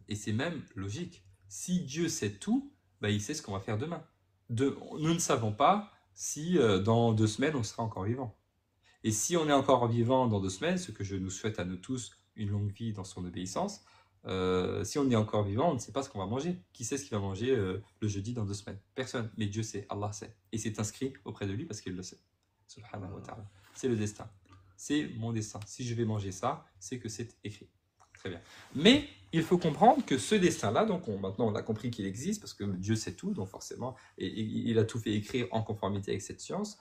Et c'est même logique. Si Dieu sait tout, bah, il sait ce qu'on va faire demain. Nous ne savons pas si dans 2 semaines on sera encore vivant. Et si on est encore vivant dans 2 semaines, ce que je nous souhaite à nous tous, une longue vie dans son obéissance, si on est encore vivant, on ne sait pas ce qu'on va manger. Qui sait ce qu'il va manger le jeudi dans 2 semaines? Personne. Mais Dieu sait, Allah sait. Et c'est inscrit auprès de lui parce qu'il le sait. Subhanahu wa ta'ala. C'est le destin. C'est mon destin. Si je vais manger ça, c'est que c'est écrit. Très bien. Mais il faut comprendre que ce destin-là, donc maintenant on a compris qu'il existe parce que Dieu sait tout, donc forcément, et il a tout fait écrire en conformité avec cette science.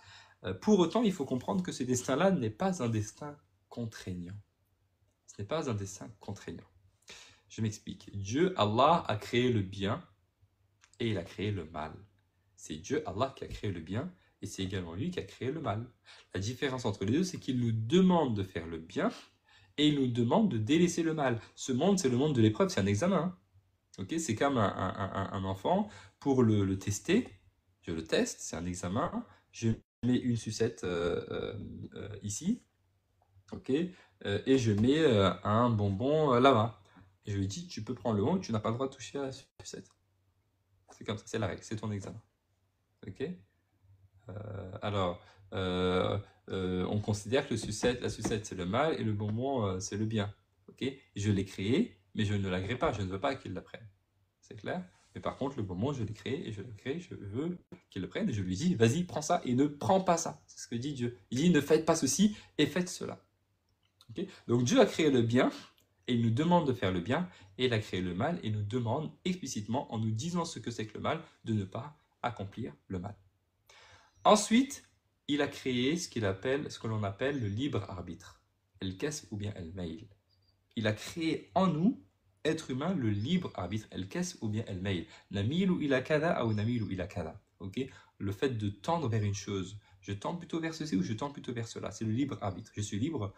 Pour autant, il faut comprendre que ce destin-là n'est pas un destin contraignant. Ce n'est pas un destin contraignant. Je m'explique. Dieu, Allah, a créé le bien et il a créé le mal. C'est Dieu, Allah, qui a créé le bien et c'est également lui qui a créé le mal. La différence entre les deux, c'est qu'il nous demande de faire le bien et il nous demande de délaisser le mal. Ce monde, c'est le monde de l'épreuve, c'est un examen. Hein. Okay, c'est comme un enfant, pour le tester, je le teste, c'est un examen, je mets une sucette ici, okay, et je mets un bonbon là-bas. Et je lui dis, tu peux prendre le bonbon, tu n'as pas le droit de toucher à la sucette. C'est comme ça, c'est la règle, c'est ton examen. Ok. Alors, on considère que la sucette c'est le mal et le bonbon c'est le bien. Okay, je l'ai créé, mais je ne l'agrée pas, je ne veux pas qu'il l'apprenne. C'est clair? Mais par contre, le bonbon, je l'ai créé et je le crée, je veux qu'il le prenne et je lui dis, vas-y, prends ça et ne prends pas ça. C'est ce que dit Dieu. Il dit, ne faites pas ceci et faites cela. Okay? Donc Dieu a créé le bien et il nous demande de faire le bien, et il a créé le mal et il nous demande explicitement, en nous disant ce que c'est que le mal, de ne pas accomplir le mal. Ensuite, il a créé ce que l'on appelle le libre arbitre, el-kasb ou bien el-mail. Il a créé en nous, être humain, le libre arbitre, el-kasb ou bien el-mail. Namilu ila kada ou namilu ila kada. Okay? Le fait de tendre vers une chose. Je tends plutôt vers ceci ou je tends plutôt vers cela. C'est le libre arbitre. Je suis libre.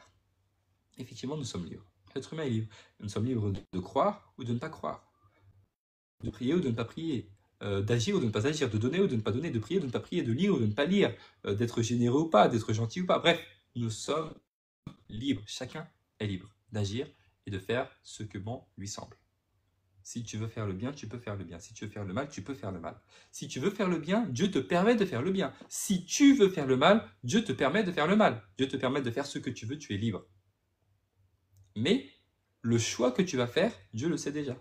Effectivement, nous sommes libres. L'être humain est libre. Nous sommes libres de croire ou de ne pas croire. De prier ou de ne pas prier. D'agir ou de ne pas agir. De donner ou de ne pas donner. De prier ou de ne pas prier. De lire ou de ne pas lire. D'être généreux ou pas. D'être gentil ou pas. Bref, nous sommes libres. Chacun est libre d'agir et de faire ce que bon lui semble. Si tu veux faire le bien, tu peux faire le bien. Si tu veux faire le mal, tu peux faire le mal. Si tu veux faire le bien, Dieu te permet de faire le bien. Si tu veux faire le mal, Dieu te permet de faire le mal. Dieu te permet de faire ce que tu veux, tu es libre. Mais le choix que tu vas faire, Dieu le sait déjà.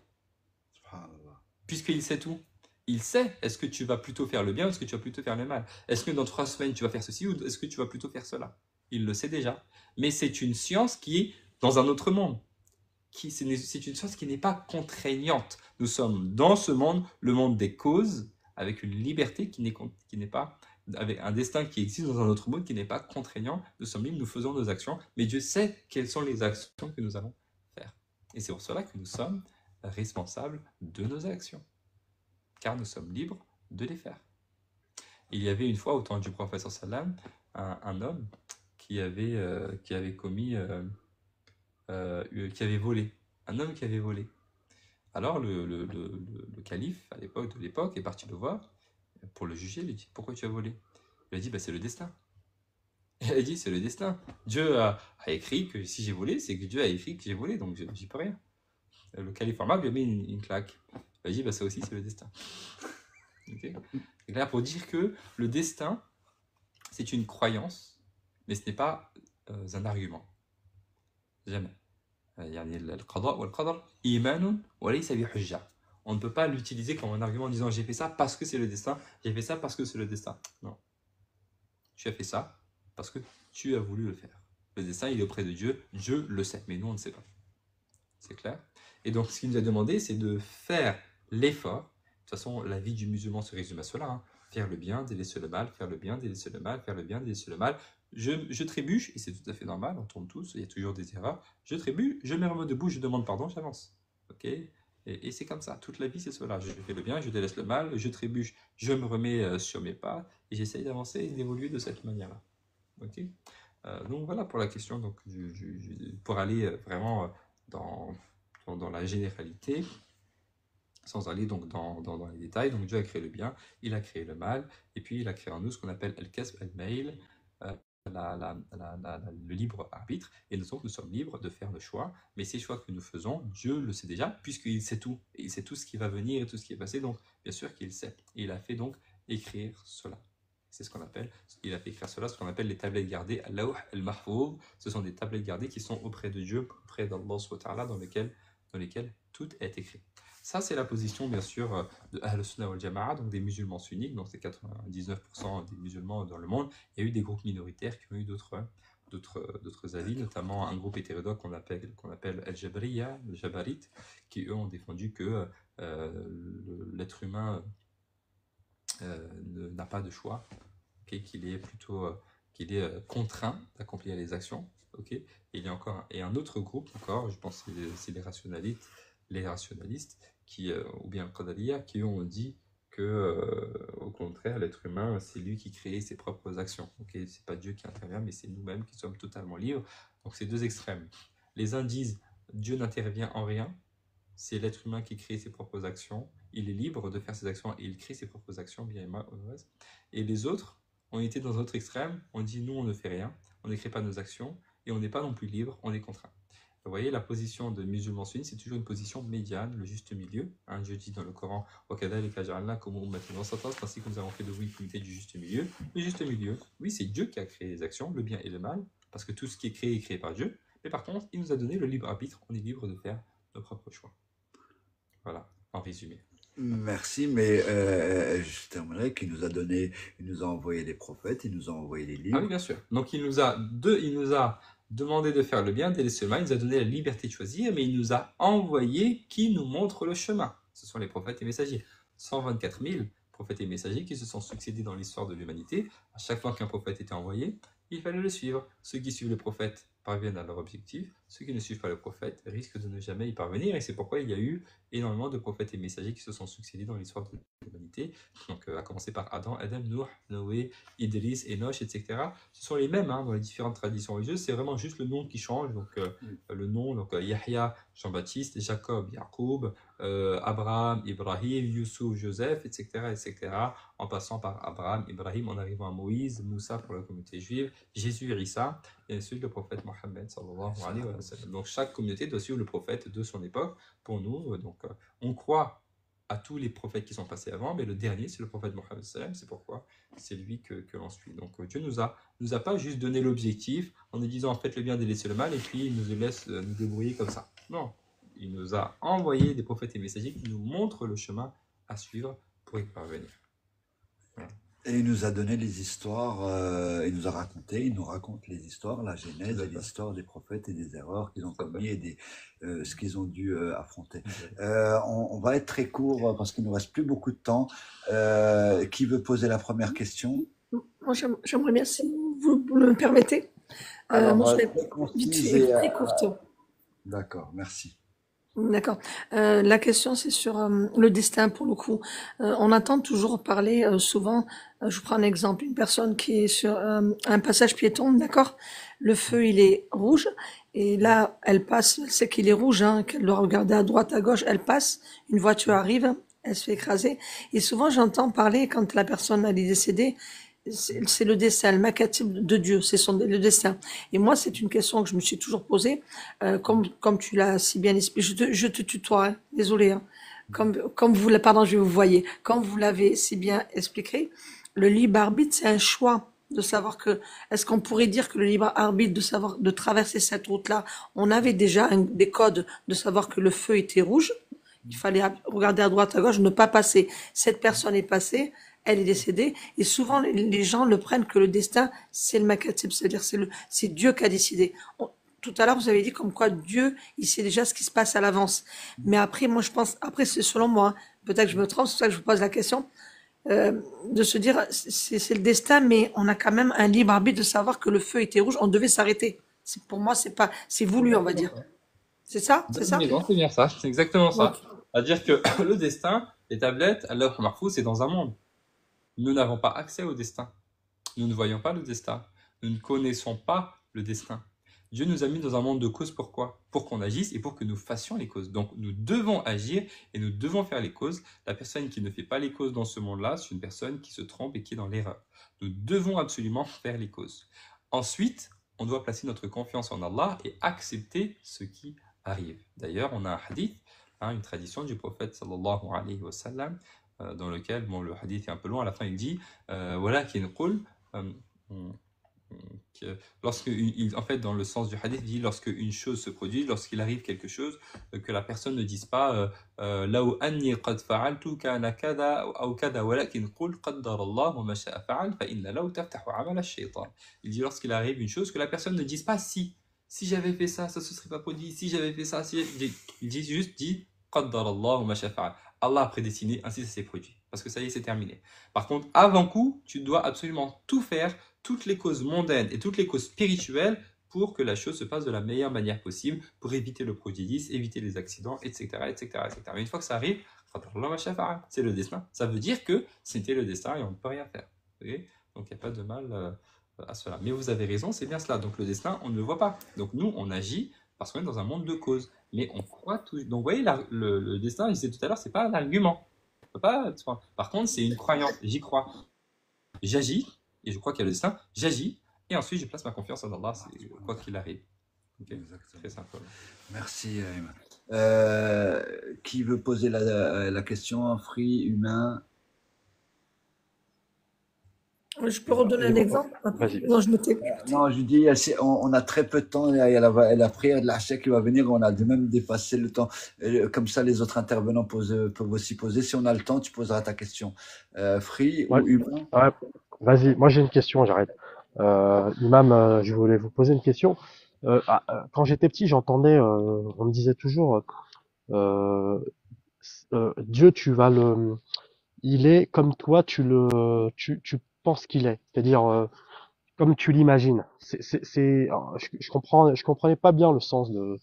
Puisqu'il sait tout. Il sait, est-ce que tu vas plutôt faire le bien ou est-ce que tu vas plutôt faire le mal? Est-ce que dans 3 semaines, tu vas faire ceci ou est-ce que tu vas plutôt faire cela? Il le sait déjà. Mais c'est une science qui est dans un autre monde. C'est une science qui n'est pas contraignante. Nous sommes dans ce monde, le monde des causes, avec une liberté qui n'est pas, avec un destin qui existe dans un autre monde qui n'est pas contraignant. Nous sommes libres, nous faisons nos actions, mais Dieu sait quelles sont les actions que nous allons faire. Et c'est pour cela que nous sommes responsables de nos actions, car nous sommes libres de les faire. Il y avait une fois, au temps du prophète sallam, un homme qui avait commis... qui avait volé, un homme qui avait volé. Alors le calife de l'époque est parti le voir pour le juger. Il lui dit: pourquoi tu as volé? Il a dit: c'est le destin. Il a dit: c'est le destin. Dieu a écrit que si j'ai volé, c'est que Dieu a écrit que j'ai volé, donc j'y peux rien. Le calife lui a mis une claque. Il a dit: ça aussi c'est le destin. Okay. C'est clair pour dire que le destin, c'est une croyance, mais ce n'est pas un argument. Jamais. On ne peut pas l'utiliser comme un argument en disant: j'ai fait ça parce que c'est le destin, j'ai fait ça parce que c'est le destin. Non. Tu as fait ça parce que tu as voulu le faire. Le destin, il est auprès de Dieu, Dieu le sait, mais nous, on ne sait pas. C'est clair? Et donc, ce qu'il nous a demandé, c'est de faire l'effort. De toute façon, la vie du musulman se résume à cela. Hein. Faire le bien, délaisser le mal, faire le bien, délaisser le mal, faire le bien, délaisser le mal. Je trébuche, et c'est tout à fait normal, on tourne tous, il y a toujours des erreurs. Je trébuche, je me remets debout, je demande pardon, j'avance. Ok? Et c'est comme ça, toute la vie c'est cela. Je fais le bien, je délaisse le mal, je trébuche, je me remets sur mes pas, et j'essaye d'avancer et d'évoluer de cette manière-là. Ok? Donc voilà pour la question, donc, pour aller vraiment dans la généralité, sans aller donc dans les détails. Donc Dieu a créé le bien, il a créé le mal, et puis il a créé en nous ce qu'on appelle el-kasb, el-mail, le libre arbitre, et donc nous sommes libres de faire le choix, mais ces choix que nous faisons, Dieu le sait déjà, puisqu'il sait tout, et il sait tout ce qui va venir et tout ce qui est passé, donc bien sûr qu'il sait, et il a fait donc écrire cela. C'est ce qu'on appelle, il a fait écrire cela, ce qu'on appelle les tablettes gardées, al-lawh al-mahfouz. Ce sont des tablettes gardées qui sont auprès de Dieu, auprès d'Allah subhanahu wa ta'ala, dans lesquelles tout est écrit. Ça, c'est la position, bien sûr, de Ahl-Sunnah wal Jama'a, donc des musulmans sunnites, donc c'est 99% des musulmans dans le monde. Il y a eu des groupes minoritaires qui ont eu d'autres avis, notamment un groupe hétérodoxe qu'on appelle Al-Jabriya, le Jabarite, qui eux ont défendu que l'être humain n'a pas de choix, okay, qu'il est contraint d'accomplir les actions. Okay. Et il y a encore un autre groupe, encore, je pense que c'est les rationalistes, ou bien Qadariya, qui ont dit que, au contraire, l'être humain, c'est lui qui crée ses propres actions. Okay, c'est pas Dieu qui intervient, mais c'est nous-mêmes qui sommes totalement libres. Donc c'est deux extrêmes. Les uns disent Dieu n'intervient en rien, c'est l'être humain qui crée ses propres actions, il est libre de faire ses actions et il crée ses propres actions, bien et les autres, on était dans l'autre extrême, on dit nous on ne fait rien, on ne crée pas nos actions et on n'est pas non plus libre, on est contraint. Vous voyez, la position de musulman sunni, c'est toujours une position médiane, le juste milieu. Hein, Dieu dit dans le Coran, ainsi que nous avons fait de vous une communauté du juste milieu. Le juste milieu, oui, c'est Dieu qui a créé les actions, le bien et le mal, parce que tout ce qui est créé par Dieu. Mais par contre, il nous a donné le libre arbitre, on est libre de faire nos propres choix. Voilà, en résumé. Merci, mais je terminerai qu'il il nous a envoyé les prophètes, il nous a envoyé les livres. Ah oui, bien sûr. Donc il nous a demandé de faire le bien, délaisser le mal, il nous a donné la liberté de choisir, mais il nous a envoyé qui nous montre le chemin. Ce sont les prophètes et messagers. 124 000 prophètes et messagers qui se sont succédés dans l'histoire de l'humanité. À chaque fois qu'un prophète était envoyé, il fallait le suivre. Ceux qui suivent le prophète parviennent à leur objectif. Ceux qui ne suivent pas le prophète risquent de ne jamais y parvenir. Et c'est pourquoi il y a eu énormément de prophètes et messagers qui se sont succédés dans l'histoire de l'humanité. Donc, à commencer par Adam, Nuh, Noé, Idris, Enoch, etc. Ce sont les mêmes dans les différentes traditions religieuses. C'est vraiment juste le nom qui change. Donc, le nom, donc Yahya, Jean-Baptiste, Jacob, Yacoub, Abraham, Ibrahim, Youssouf, Joseph, etc., etc., en passant par Abraham, Ibrahim, en arrivant à Moïse, Moussa pour la communauté juive, Jésus, Isa, et ensuite le prophète Mohammed, sallallahu alayhi wa sallam. Donc chaque communauté doit suivre le prophète de son époque. Pour nous, donc, on croit à tous les prophètes qui sont passés avant, mais le dernier, c'est le prophète Mohammed, c'est pourquoi c'est lui que l'on suit. Donc Dieu nous a pas juste donné l'objectif en nous disant faites le bien, délaissez le mal, et puis il nous laisse nous débrouiller comme ça. Non. Il nous a envoyé des prophètes et messagers qui nous montrent le chemin à suivre pour y parvenir. Voilà. Et il nous a donné les histoires, il nous raconte les histoires, la genèse et l'histoire des prophètes et des erreurs qu'ils ont commis et ce qu'ils ont dû affronter. On va être très court parce qu'il nous reste plus beaucoup de temps. Qui veut poser la première question? Moi, j'aimerais bien, si vous me permettez. Moi, je vais vite fait, très courte. D'accord, merci. D'accord. La question, c'est sur le destin, pour le coup. On entend toujours parler souvent, je vous prends un exemple, une personne qui est sur un passage piéton, d'accord? Le feu, il est rouge, et là, elle passe, elle sait qu'il est rouge, qu'elle doit regarder à droite, à gauche, elle passe, une voiture arrive, elle se fait écraser. Et souvent, j'entends parler, quand la personne elle est décédée, c'est le destin, le makatib de Dieu, c'est le destin. Et moi, c'est une question que je me suis toujours posée, comme tu l'as si bien expliqué. Je te tutoie, désolé. Comme vous, pardon, je vous voyais. Comme vous l'avez si bien expliqué, le libre arbitre, c'est un choix de savoir est-ce qu'on pourrait dire que le libre arbitre de traverser cette route-là, on avait déjà des codes de savoir que le feu était rouge. Il fallait regarder à droite, à gauche, ne pas passer. Cette personne est passée. Elle est décédée, et souvent les gens le prennent que le destin, c'est le makatib, c'est-à-dire c'est Dieu qui a décidé. Tout à l'heure, vous avez dit comme quoi Dieu, il sait déjà ce qui se passe à l'avance. Mais après, moi, je pense, après, c'est selon moi, peut-être que je me trompe, c'est pour ça que je vous pose la question, de se dire, c'est le destin, mais on a quand même un libre arbitre de savoir que le feu était rouge, on devait s'arrêter. Pour moi, c'est voulu, on va dire. C'est ça? C'est ça? C'est bien ça, c'est exactement ça. C'est-à-dire que le destin, les tablettes, Allah Mahfouz, c'est dans un monde. Nous n'avons pas accès au destin. Nous ne voyons pas le destin. Nous ne connaissons pas le destin. Dieu nous a mis dans un monde de causes. Pourquoi? Pour qu'on agisse et pour que nous fassions les causes. Donc nous devons agir et nous devons faire les causes. La personne qui ne fait pas les causes dans ce monde-là, c'est une personne qui se trompe et qui est dans l'erreur. Nous devons absolument faire les causes. Ensuite, on doit placer notre confiance en Allah et accepter ce qui arrive. D'ailleurs, on a un hadith, une tradition du prophète sallallahu alayhi wa sallam, dans lequel, le hadith est un peu long, à la fin il dit voilà qui en fait, dans le sens du hadith, il dit lorsque une chose se produit, lorsqu'il arrive quelque chose, que la personne ne dise pas law anni qad fa'altu kana kada aw kada walakin qul qaddara Allah ma sha'a fa'al fa inna law taftahu 'amal ash-shaytan. Il dit lorsqu'il arrive une chose, que la personne ne dise pas si j'avais fait ça, ça se serait pas produit, si j'avais fait ça, il dit juste qaddara Allah ma sha'a fa'al. Allah a prédestiné, ainsi ça s'est produit. Parce que ça y est, c'est terminé. Par contre, avant coup, tu dois absolument tout faire, toutes les causes mondaines et toutes les causes spirituelles pour que la chose se passe de la meilleure manière possible, pour éviter le préjudice, éviter les accidents, etc., etc., etc. Mais une fois que ça arrive, c'est le destin. Ça veut dire que c'était le destin et on ne peut rien faire. Okay, donc il n'y a pas de mal à cela. Mais vous avez raison, c'est bien cela. Donc le destin, on ne le voit pas. Donc nous, on agit parce qu'on est dans un monde de causes. Mais on croit tout. Donc vous voyez, le destin, je disais tout à l'heure, c'est pas un argument. Par contre, c'est une croyance. J'y crois. J'agis, et je crois qu'il y a le destin. J'agis, et ensuite je place ma confiance en Allah, quoi qu'il arrive. Okay. Très simple. Merci, Ayman. Qui veut poser la question? Free, humain? Je peux redonner un exemple? Non, je m'étais. Non, je dis, on a très peu de temps. Il y a la prière de l'Acha qui va venir. On a même dépassé le temps. Comme ça, les autres intervenants peuvent aussi poser. Si on a le temps, tu poseras ta question. Free ou humain? Ouais, vas-y, moi j'ai une question, j'arrête. Imam, je voulais vous poser une question. Quand j'étais petit, j'entendais, on me disait toujours, euh, Dieu, il est comme toi, tu penses qu'il est. C'est-à-dire, comme tu l'imagines. Alors, je comprenais pas bien le sens de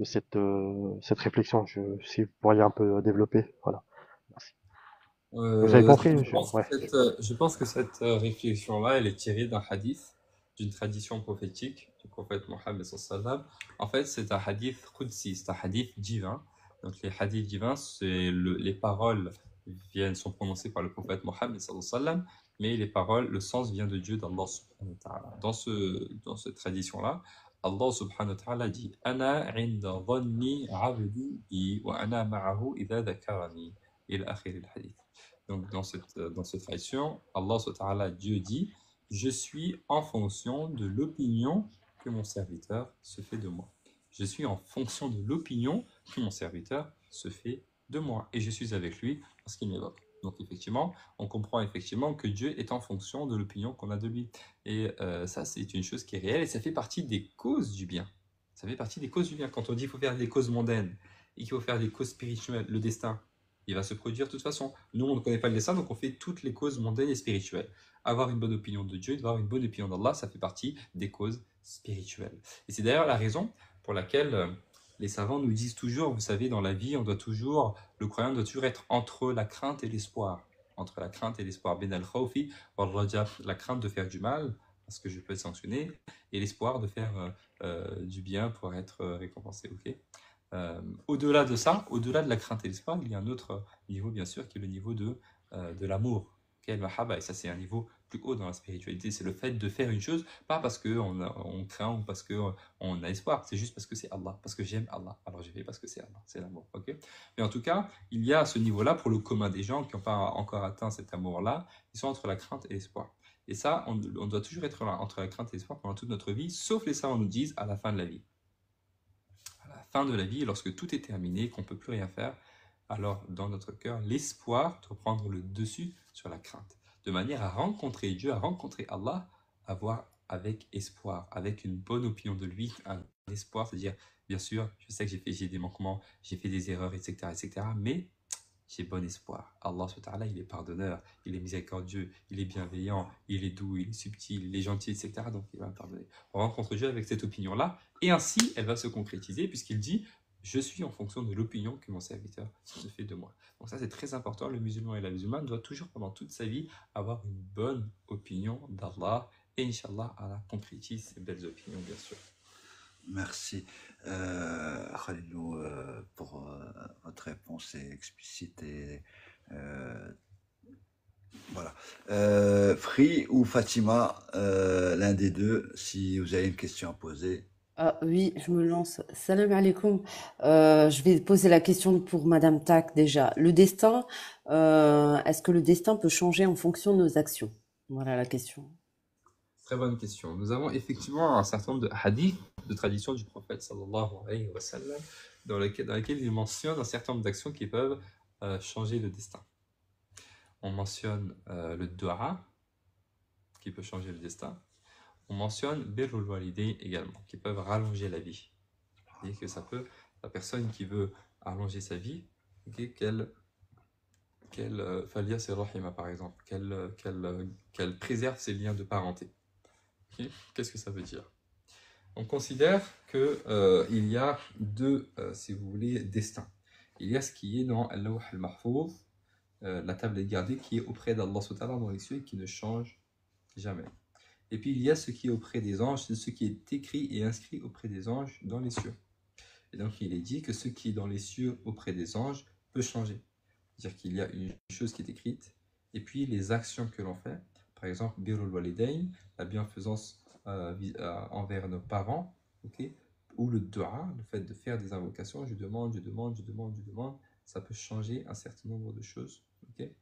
cette réflexion. Si vous pourriez un peu développer, voilà. Merci. Vous avez compris? Ouais. Je pense que cette réflexion-là, elle est tirée d'un hadith, d'une tradition prophétique du prophète Mohammed sallallahu alayhi wa sallam. En fait, c'est un hadith qudsi, c'est un hadith divin. Donc les hadiths divins, les paroles sont prononcées par le prophète Mohammed sallallahu alayhi wa sallam, mais les paroles, le sens vient de Dieu, d'Allah subhanahu wa ta'ala. Dans cette tradition-là, Allah subhanahu wa ta'ala dit Ana inda dhanni abdi bi wa ana ma'ahu idha dhakarani. Ila akhir al-hadith. Donc, dans cette tradition, Allah subhanahu wa ta'ala, Dieu dit Je suis en fonction de l'opinion que mon serviteur se fait de moi. Je suis en fonction de l'opinion que mon serviteur se fait de moi. Et je suis avec lui lorsqu'il m'évoque. Donc, effectivement, on comprend effectivement que Dieu est en fonction de l'opinion qu'on a de lui. Et ça, c'est une chose qui est réelle et ça fait partie des causes du bien. Ça fait partie des causes du bien. Quand on dit qu'il faut faire des causes mondaines et qu'il faut faire des causes spirituelles, le destin, il va se produire de toute façon. Nous, on ne connaît pas le destin, donc on fait toutes les causes mondaines et spirituelles. Avoir une bonne opinion de Dieu, avoir une bonne opinion d'Allah, ça fait partie des causes spirituelles. Et c'est d'ailleurs la raison pour laquelle les savants nous disent toujours, vous savez, dans la vie, le croyant doit toujours être entre la crainte et l'espoir. Entre la crainte et l'espoir. Ben al-khawfi wal raja, la crainte de faire du mal, parce que je peux être sanctionné, et l'espoir de faire du bien pour être récompensé. Ok. Au-delà de ça, au-delà de la crainte et l'espoir, il y a un autre niveau, bien sûr, qui est le niveau de l'amour. Et ça, c'est un niveau plus haut dans la spiritualité. C'est le fait de faire une chose, pas parce qu'on craint ou parce qu'on a espoir, c'est juste parce que c'est Allah, parce que j'aime Allah. Alors j'ai fait parce que c'est Allah, c'est l'amour. Okay, mais en tout cas, il y a ce niveau-là pour le commun des gens qui n'ont pas encore atteint cet amour-là. Ils sont entre la crainte et l'espoir. Et ça, on doit toujours être là, entre la crainte et l'espoir pendant toute notre vie, sauf les savants nous disent à la fin de la vie. Fin de la vie, lorsque tout est terminé, qu'on ne peut plus rien faire, alors dans notre cœur, l'espoir doit prendre le dessus sur la crainte, de manière à rencontrer Dieu, à rencontrer Allah, à voir avec espoir, avec une bonne opinion de lui, un espoir, c'est-à-dire, bien sûr, je sais que j'ai des manquements, j'ai fait des erreurs, etc., mais j'ai bon espoir. Allah subhanahu wa ta'ala, il est pardonneur, il est miséricordieux, il est bienveillant, il est doux, il est subtil, il est gentil, etc. Donc il va me pardonner. On rencontre Dieu avec cette opinion-là, et ainsi elle va se concrétiser, puisqu'il dit je suis en fonction de l'opinion que mon serviteur se fait de moi. Donc ça c'est très important, le musulman et la musulmane doivent toujours pendant toute sa vie avoir une bonne opinion d'Allah, et Inch'Allah, Allah concrétise ces belles opinions, bien sûr. Merci Khalilou pour votre réponse explicite et voilà. Free ou Fatima, l'un des deux, si vous avez une question à poser. Ah oui, je me lance. Salam alaikum. Je vais poser la question pour Madame Tak déjà. Le destin, est-ce que le destin peut changer en fonction de nos actions? Voilà la question. Très bonne question. Nous avons effectivement un certain nombre de hadiths, de traditions du prophète sallallahu alayhi wa sallam, dans lesquels il mentionne un certain nombre d'actions qui peuvent changer le destin. On mentionne le dua, qui peut changer le destin. On mentionne birrul walidayn également, qui peuvent rallonger la vie. C'est-à-dire que ça peut, la personne qui veut allonger sa vie, okay, qu'elle falia ses rahima par exemple, qu'elle préserve ses liens de parenté. Okay. Qu'est-ce que ça veut dire? On considère qu'il y a deux, si vous voulez, destins. Il y a ce qui est dans Al-Lawh al-Mahfouz, la table des gardés, qui est auprès d'Allah subhanahu dans les cieux et qui ne change jamais. Et puis il y a ce qui est auprès des anges, c'est ce qui est écrit et inscrit auprès des anges dans les cieux. Et donc il est dit que ce qui est dans les cieux auprès des anges peut changer. C'est-à-dire qu'il y a une chose qui est écrite, et puis les actions que l'on fait, par exemple, birrul walidayn, la bienfaisance envers nos parents, okay, ou le dua, le fait de faire des invocations, je demande, ça peut changer un certain nombre de choses. Okay.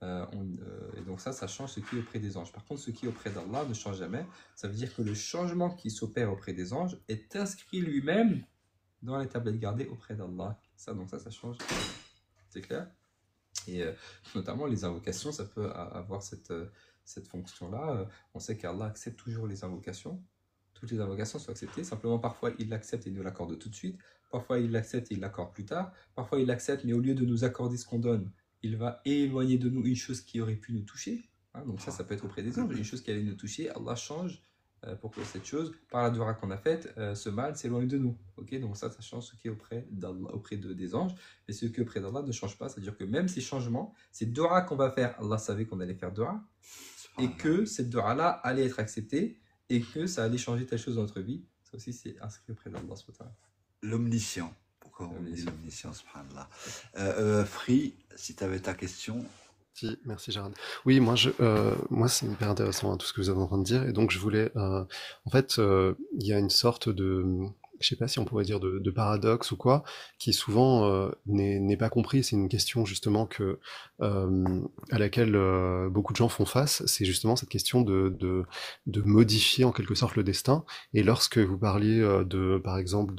Et donc ça change ce qui est auprès des anges. Par contre, ce qui est auprès d'Allah ne change jamais. Ça veut dire que le changement qui s'opère auprès des anges est inscrit lui-même dans les tablettes gardées auprès d'Allah. Donc ça change. C'est clair? Et notamment les invocations, ça peut avoir cette fonction-là. On sait qu'Allah accepte toujours les invocations, toutes les invocations sont acceptées. Simplement, parfois, il l'accepte et il nous l'accorde tout de suite. Parfois, il l'accepte et il l'accorde plus tard. Parfois, il l'accepte, mais au lieu de nous accorder ce qu'on donne, il va éloigner de nous une chose qui aurait pu nous toucher. Hein, donc ça peut être auprès des anges. Une chose qui allait nous toucher, Allah change pour que cette chose, par la dua qu'on a faite, ce mal s'éloigne de nous. Okay, donc ça change ce qui est auprès d'Allah, des anges. Mais ce qui est auprès d'Allah ne change pas. C'est-à-dire que même ces changements, ces dua qu'on va faire, Allah savait qu'on allait faire dua, et que cette dua-là allait être acceptée, et que ça allait changer telle chose dans notre vie. Ça aussi, c'est inscrit auprès d'Allah. L'omniscient. Pourquoi on dit l'omniscient, subhanallah. Free, si tu avais ta question. Si, merci Gérard. Oui, moi c'est hyper intéressant tout ce que vous êtes en train de dire, et donc je voulais, en fait, il y a une sorte de, je sais pas si on pourrait dire de paradoxe ou quoi, qui souvent n'est pas compris. C'est une question justement à laquelle beaucoup de gens font face. C'est justement cette question de modifier en quelque sorte le destin. Et lorsque vous parliez par exemple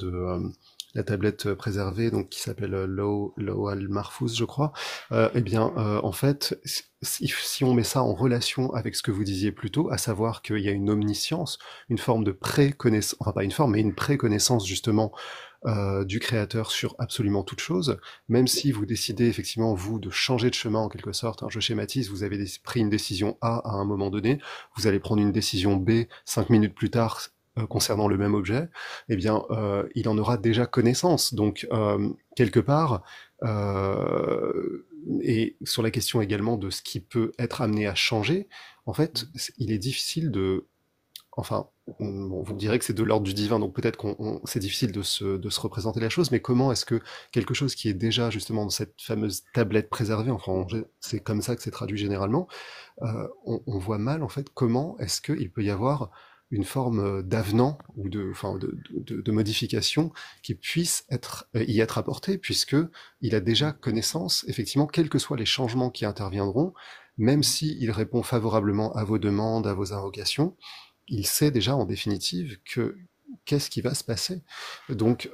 la tablette préservée, donc qui s'appelle Lawh al-Mahfouz, je crois. En fait, si on met ça en relation avec ce que vous disiez plus tôt, à savoir qu'il y a une omniscience, une forme de préconnaissance, enfin pas une forme, mais une préconnaissance justement du créateur sur absolument toute chose, même si vous décidez effectivement, vous, de changer de chemin en quelque sorte, hein, je schématise, vous avez pris une décision A à un moment donné, vous allez prendre une décision B 5 minutes plus tard, concernant le même objet, eh bien, il en aura déjà connaissance. Donc, quelque part, et sur la question également de ce qui peut être amené à changer, en fait, il est difficile de... Enfin, bon, vous me direz que c'est de l'ordre du divin, donc peut-être c'est difficile de se représenter la chose, mais comment est-ce que quelque chose qui est déjà justement dans cette fameuse tablette préservée, enfin, c'est comme ça que c'est traduit généralement, on voit mal, en fait, comment est-ce qu'il peut y avoir une forme d'avenant ou de modification qui puisse y être apportée, puisque il a déjà connaissance, effectivement, quels que soient les changements qui interviendront, même s'il répond favorablement à vos demandes, à vos invocations, il sait déjà en définitive qu'est-ce qui va se passer. Donc,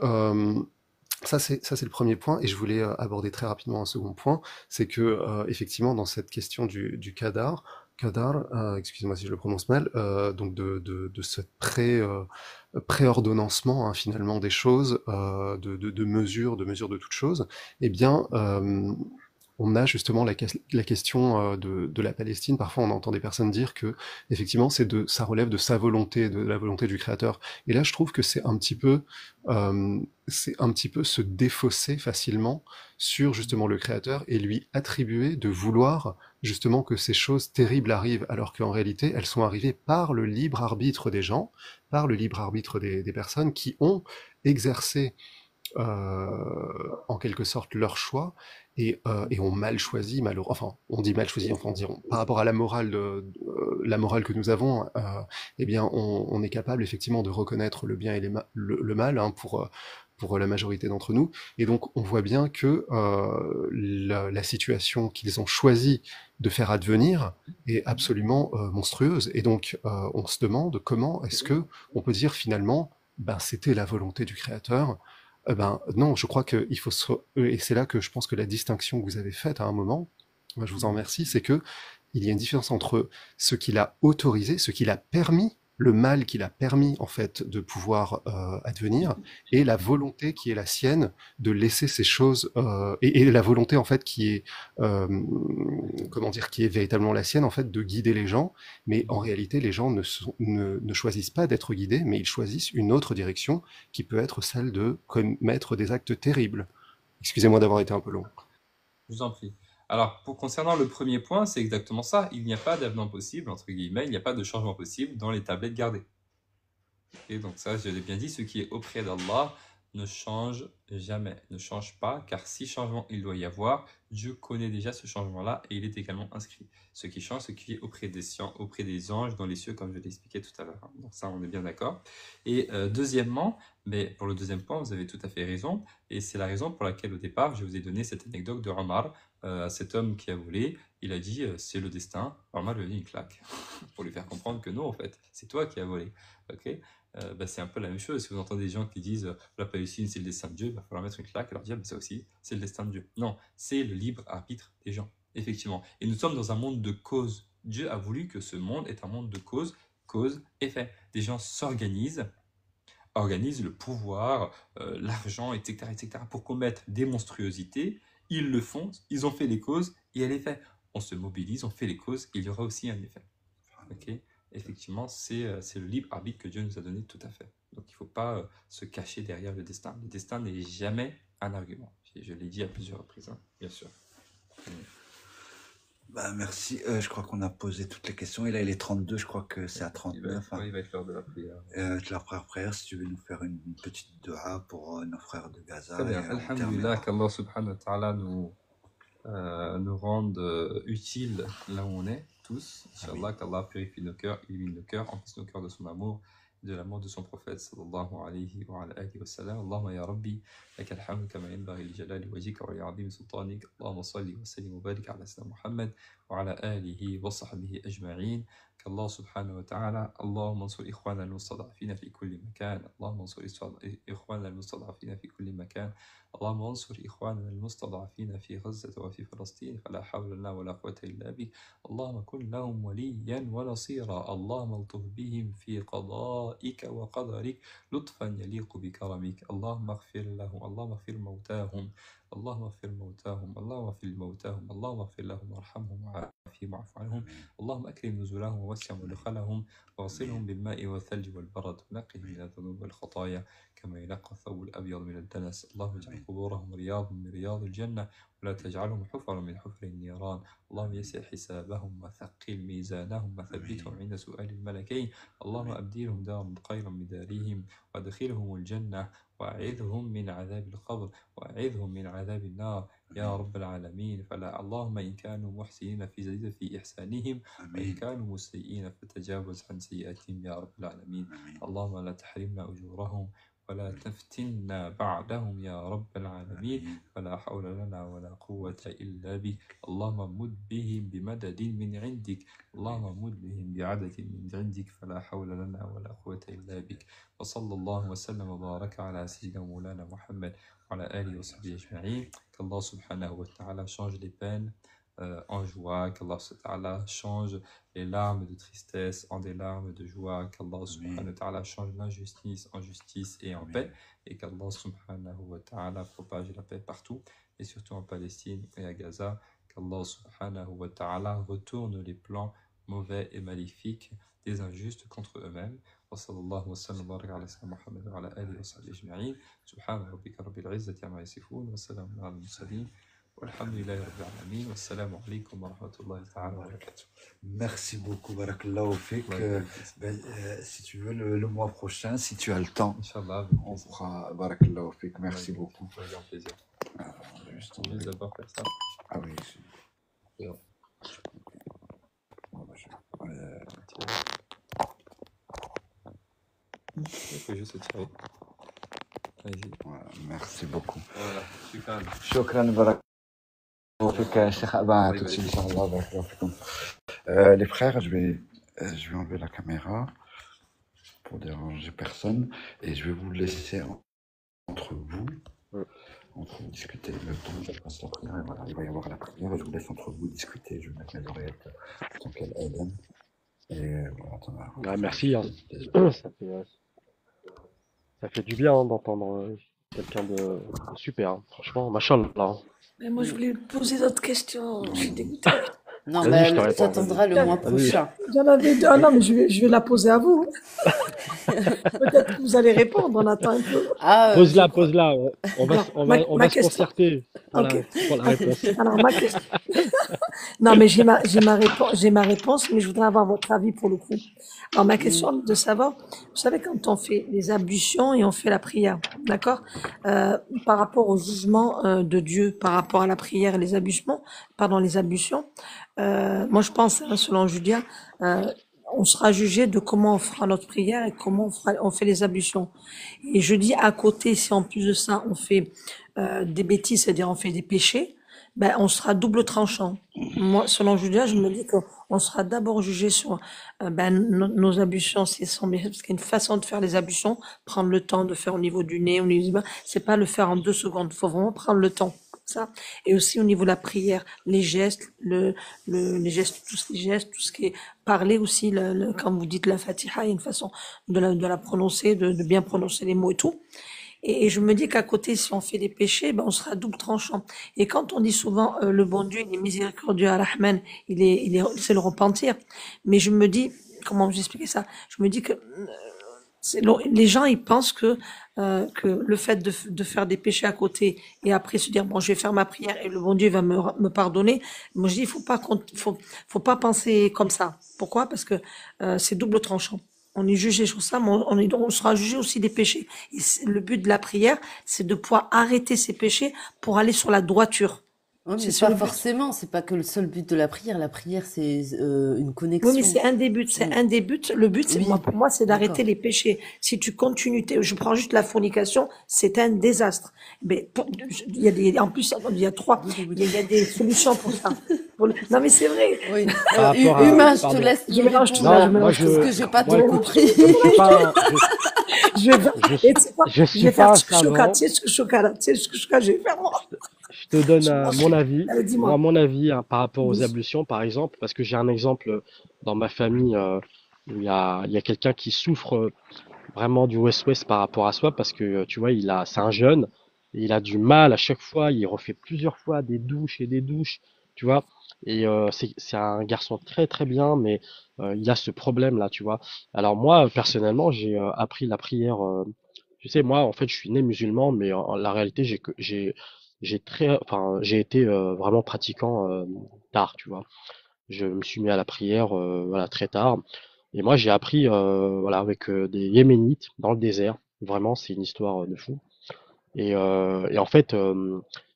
ça c'est le premier point, et je voulais aborder très rapidement un second point, c'est que effectivement dans cette question du qadar, excusez-moi si je le prononce mal, donc de ce préordonnancement, hein, finalement des choses, de mesure de toute chose, eh bien on a justement la question de la Palestine. Parfois, on entend des personnes dire que, effectivement, ça relève de sa volonté, de la volonté du Créateur. Et là, je trouve que c'est un petit peu se défausser facilement sur justement le Créateur et lui attribuer de vouloir justement que ces choses terribles arrivent, alors qu'en réalité, elles sont arrivées par le libre arbitre des gens, par le libre arbitre des personnes qui ont exercé en quelque sorte leur choix et ont mal choisi, enfin on dit mal choisi, enfin par rapport à la morale que nous avons, eh bien on est capable effectivement de reconnaître le bien et le mal, hein, pour la majorité d'entre nous, et donc on voit bien que la situation qu'ils ont choisi de faire advenir est absolument monstrueuse, et donc on se demande comment est-ce que on peut dire finalement c'était la volonté du Créateur. Non, je crois qu'il faut et c'est là que je pense que la distinction que vous avez faite à un moment, moi je vous en remercie, c'est que il y a une différence entre ce qu'il a autorisé, ce qu'il a permis, le mal qu'il a permis en fait de pouvoir advenir, et la volonté qui est la sienne de laisser ces choses, et la volonté en fait qui est qui est véritablement la sienne en fait de guider les gens, mais en réalité les gens ne choisissent pas d'être guidés, mais ils choisissent une autre direction qui peut être celle de commettre des actes terribles. Excusez-moi d'avoir été un peu long. Je vous en prie. Alors, concernant le premier point, c'est exactement ça. Il n'y a pas d'avenant possible, entre guillemets, il n'y a pas de changement possible dans les tablettes gardées. Et donc ça, je l'ai bien dit, ce qui est auprès d'Allah ne change jamais, ne change pas, car si changement il doit y avoir, Dieu connaît déjà ce changement-là et il est également inscrit. Ce qui change, ce qui est auprès des anges dans les cieux, comme je l'ai expliqué tout à l'heure. Donc ça, on est bien d'accord. Et deuxièmement, mais pour le deuxième point, vous avez tout à fait raison, et c'est la raison pour laquelle au départ, je vous ai donné cette anecdote de Omar, cet homme qui a volé, il a dit c'est le destin. Omar lui a dit une claque pour lui faire comprendre que non, en fait, c'est toi qui as volé. Ok. C'est un peu la même chose. Si vous entendez des gens qui disent la Palestine c'est le destin de Dieu, il va falloir mettre une claque et leur dire ça aussi c'est le destin de Dieu. Non, c'est le libre arbitre des gens, effectivement. Et nous sommes dans un monde de cause. Dieu a voulu que ce monde est un monde de cause cause, effet. Des gens s'organisent, organisent le pouvoir, l'argent, etc., pour commettre des monstruosités. Ils le font, ils ont fait les causes, et il y a l'effet. On se mobilise, on fait les causes, il y aura aussi un effet. Ok. Effectivement, c'est le libre arbitre que Dieu nous a donné tout à fait. Donc il ne faut pas se cacher derrière le destin. Le destin n'est jamais un argument. Je l'ai dit à plusieurs reprises, hein, bien sûr. Bah, merci. Je crois qu'on a posé toutes les questions. Et là, il est 32, je crois que c'est à 39. Il va être l'heure de la prière. De la prière, si tu veux nous faire une petite dua pour nos frères de Gaza. Très bien. Alhamdulillah, qu'Allah subhanahu wa ta'ala nous rende utiles là où on est, tous. Inch'Allah, qu'Allah purifie nos cœurs, illumine nos cœurs, emplisse nos cœurs de son amour, de l'amour de son prophète sallallahu alayhi wa alihi wa sallam. Allahumma ya Rabbi, laka alhamdu kama yanbaghi li jalali wajhika wa li 'azimi sultanik. Allahumma salli wa sallim wa barik ala sayyidina Muhammad wa ala alihi wa sahbihi ajma'in. كالله سبحانه وتعالى اللهم انصر إخواننا المستضعفين في كل مكان اللهم انصر إخواننا المستضعفين في كل مكان اللهم انصر إخواننا المستضعفين في غزة وفي فلسطين فلا حول لنا ولا قوة إلا بك اللهم كن لهم وليا ونصيرا اللهم الطف بهم في قضائك وقدرك لطفا يليق بكرمك اللهم اغفر لهم اللهم اغفر موتاهم اللهم اغفر موتاهم اللهم اغفر موتاهم اللهم اغفر لهم وارحمهم وعافهم واعف عنهم اللهم أكرم نزلهم ووسع مدخلهم واغسلهم بالماء والثلج والبرد ونقهم من الذنوب والخطايا كما ينقى الثوب الأبيض من الدنس اللهم اجعل قبورهم رياض من رياض الجنة ولا تجعلهم حفرا من حفر النيران اللهم يسع حسابهم وثقل ميزانهم وثبتهم عند سؤال الملكين اللهم أبدلهم دارا خيرا من دارهم وادخلهم الجنة وأعذهم من عذاب القبر وأعذهم من عذاب النار يا رب العالمين فلا اللهم إن كانوا محسنين فزد في إحسانهم وإن كانوا مسيئين فتجاوز عن سيئاتهم يا رب العالمين اللهم لا تحرمنا أجورهم ولا تفتنا بعدهم يا رب العالمين ولا حول لنا ولا قوة إلا بك اللهم مد بهم بمدد من عندك اللهم مد بهم بعدد من عندك فلا حول لنا ولا قوة إلا بك وصلى الله وسلم وبارك على سيدنا مولانا محمد وعلى آله وصحبه أجمعين qu'Allah subhanahu wa ta'ala change les peines en joie, qu'Allah subhanahu wa ta'ala change les larmes de tristesse en des larmes de joie, qu'Allah subhanahu wa ta'ala change l'injustice en justice et en paix, et qu'Allah subhanahu wa ta'ala propage la paix partout, et surtout en Palestine et à Gaza, qu'Allah subhanahu wa ta'ala retourne les plans mauvais et maléfiques des injustes contre eux-mêmes. وصلى الله وسلم وبارك على سيدنا محمد وعلى آله وصحبه أجمعين سبحان ربك رب العزة عما يصفون والسلام على المرسلين والحمد لله رب العالمين والسلام عليكم ورحمة الله تعالى وبركاته. Merci beaucoup, barakallahu fik. Si tu veux, le mois prochain, si tu as le temps, Inch'Allah, on fera barakallahu fik. Merci beaucoup. Avec grand plaisir. Juste On va d'abord faire ça. Ah oui. Bien. Il faut juste se tirer. Allez-y. Voilà, merci beaucoup. Voilà, shukran. Shukran, barakallahu fik, Cheikh Abba, tout de suite, Inch'Allah, barakallahu fikum. Les frères, je vais enlever la caméra pour déranger personne et je vais vous laisser entre vous discuter le temps je passe la prière. Voilà, il va y avoir la prière et je vous laisse entre vous discuter. Je vais mettre mes oreillettes tant qu'elle aide. Et voilà, merci. Hein. Ça fait du bien d'entendre quelqu'un de super. Hein. Franchement, machallah. Hein. Mais moi, je voulais poser d'autres questions. Je suis dégoûtée. Non, mais elle t'attendra le mois prochain. J'en avais deux. Ah non, mais je vais la poser à vous. Peut-être que vous allez répondre. On attend un peu. Pose-la. On va se concerter pour la réponse. Alors, ma question. Non, mais j'ai ma réponse, mais je voudrais avoir votre avis pour le coup. Alors, ma question de savoir, vous savez, quand on fait les ablutions et on fait la prière, d'accord, par rapport au jugement de Dieu, par rapport à la prière et les ablutions, moi je pense, selon Julia, on sera jugé de comment on fera notre prière et comment on fait les ablutions. Et je dis à côté, si en plus de ça on fait des bêtises, c'est-à-dire on fait des péchés, ben on sera double tranchant. Moi, selon Julia, je me dis qu'on sera d'abord jugé sur nos ablutions, parce qu'il y a une façon de faire les ablutions, prendre le temps de faire au niveau du nez, c'est pas le faire en 2 secondes, faut vraiment prendre le temps. ça. Et aussi au niveau de la prière, les gestes, les gestes, tous les gestes, tout ce qui est parler aussi, quand vous dites la Fatiha, il y a une façon de la prononcer, de bien prononcer les mots et tout. Et je me dis qu'à côté, si on fait des péchés, ben on sera double tranchant. Et quand on dit souvent le bon Dieu, il est miséricordieux, Ar-Rahman, c'est le repentir. Mais je me dis, comment vous expliquer ça? Je me dis que les gens, ils pensent que le fait de faire des péchés à côté et après se dire bon, je vais faire ma prière et le bon Dieu va me pardonner. Moi, je dis, faut pas penser comme ça. Pourquoi? Parce que c'est double tranchant. On est jugé sur ça, mais on sera jugé aussi des péchés. Et le but de la prière, c'est de pouvoir arrêter ces péchés pour aller sur la droiture. Oui, mais C'est pas le but. forcément, c'est pas que le seul but de la prière. La prière, c'est une Oui, mais connexion. c'est un des buts, c'est un des buts. Le but, Oui, pour moi, c'est d'arrêter d'accord. les péchés. Si tu continues, je prends juste la fornication, c'est un désastre. Mais il y a en plus, il y a trois, il y a des solutions pour ça. Non, mais c'est vrai. Oui. Par rapport à, Humain, je te pardon. laisse Je me mélange tout répondre là, là, je Moi, mélange tout parce là. que j'ai pas moi, tout écoute, compris. je suis pas, Je vais, je, et tu sais quoi? je Je suis vais faire pas un tchouka, savant. tu sais ce que tchouka, là, tu sais ce que tchouka, je vais faire moi. Je te donne Je mange. mon avis. Moi, Dis-moi. mon avis hein, par rapport aux ablutions, par exemple, parce que j'ai un exemple dans ma famille où il y a quelqu'un qui souffre vraiment du West-West par rapport à soi, parce que tu vois, c'est un jeune, et il a du mal à chaque fois, il refait plusieurs fois des douches et des douches, tu vois. Et c'est un garçon très très bien, mais il a ce problème-là, tu vois. Alors moi, personnellement, j'ai appris la prière. Tu sais, moi, en fait, je suis né musulman, mais en la réalité, j'ai été vraiment pratiquant tard, tu vois. Je me suis mis à la prière, voilà, très tard. Et moi, j'ai appris, voilà, avec des Yéménites dans le désert. Vraiment, c'est une histoire de fou. Et en fait,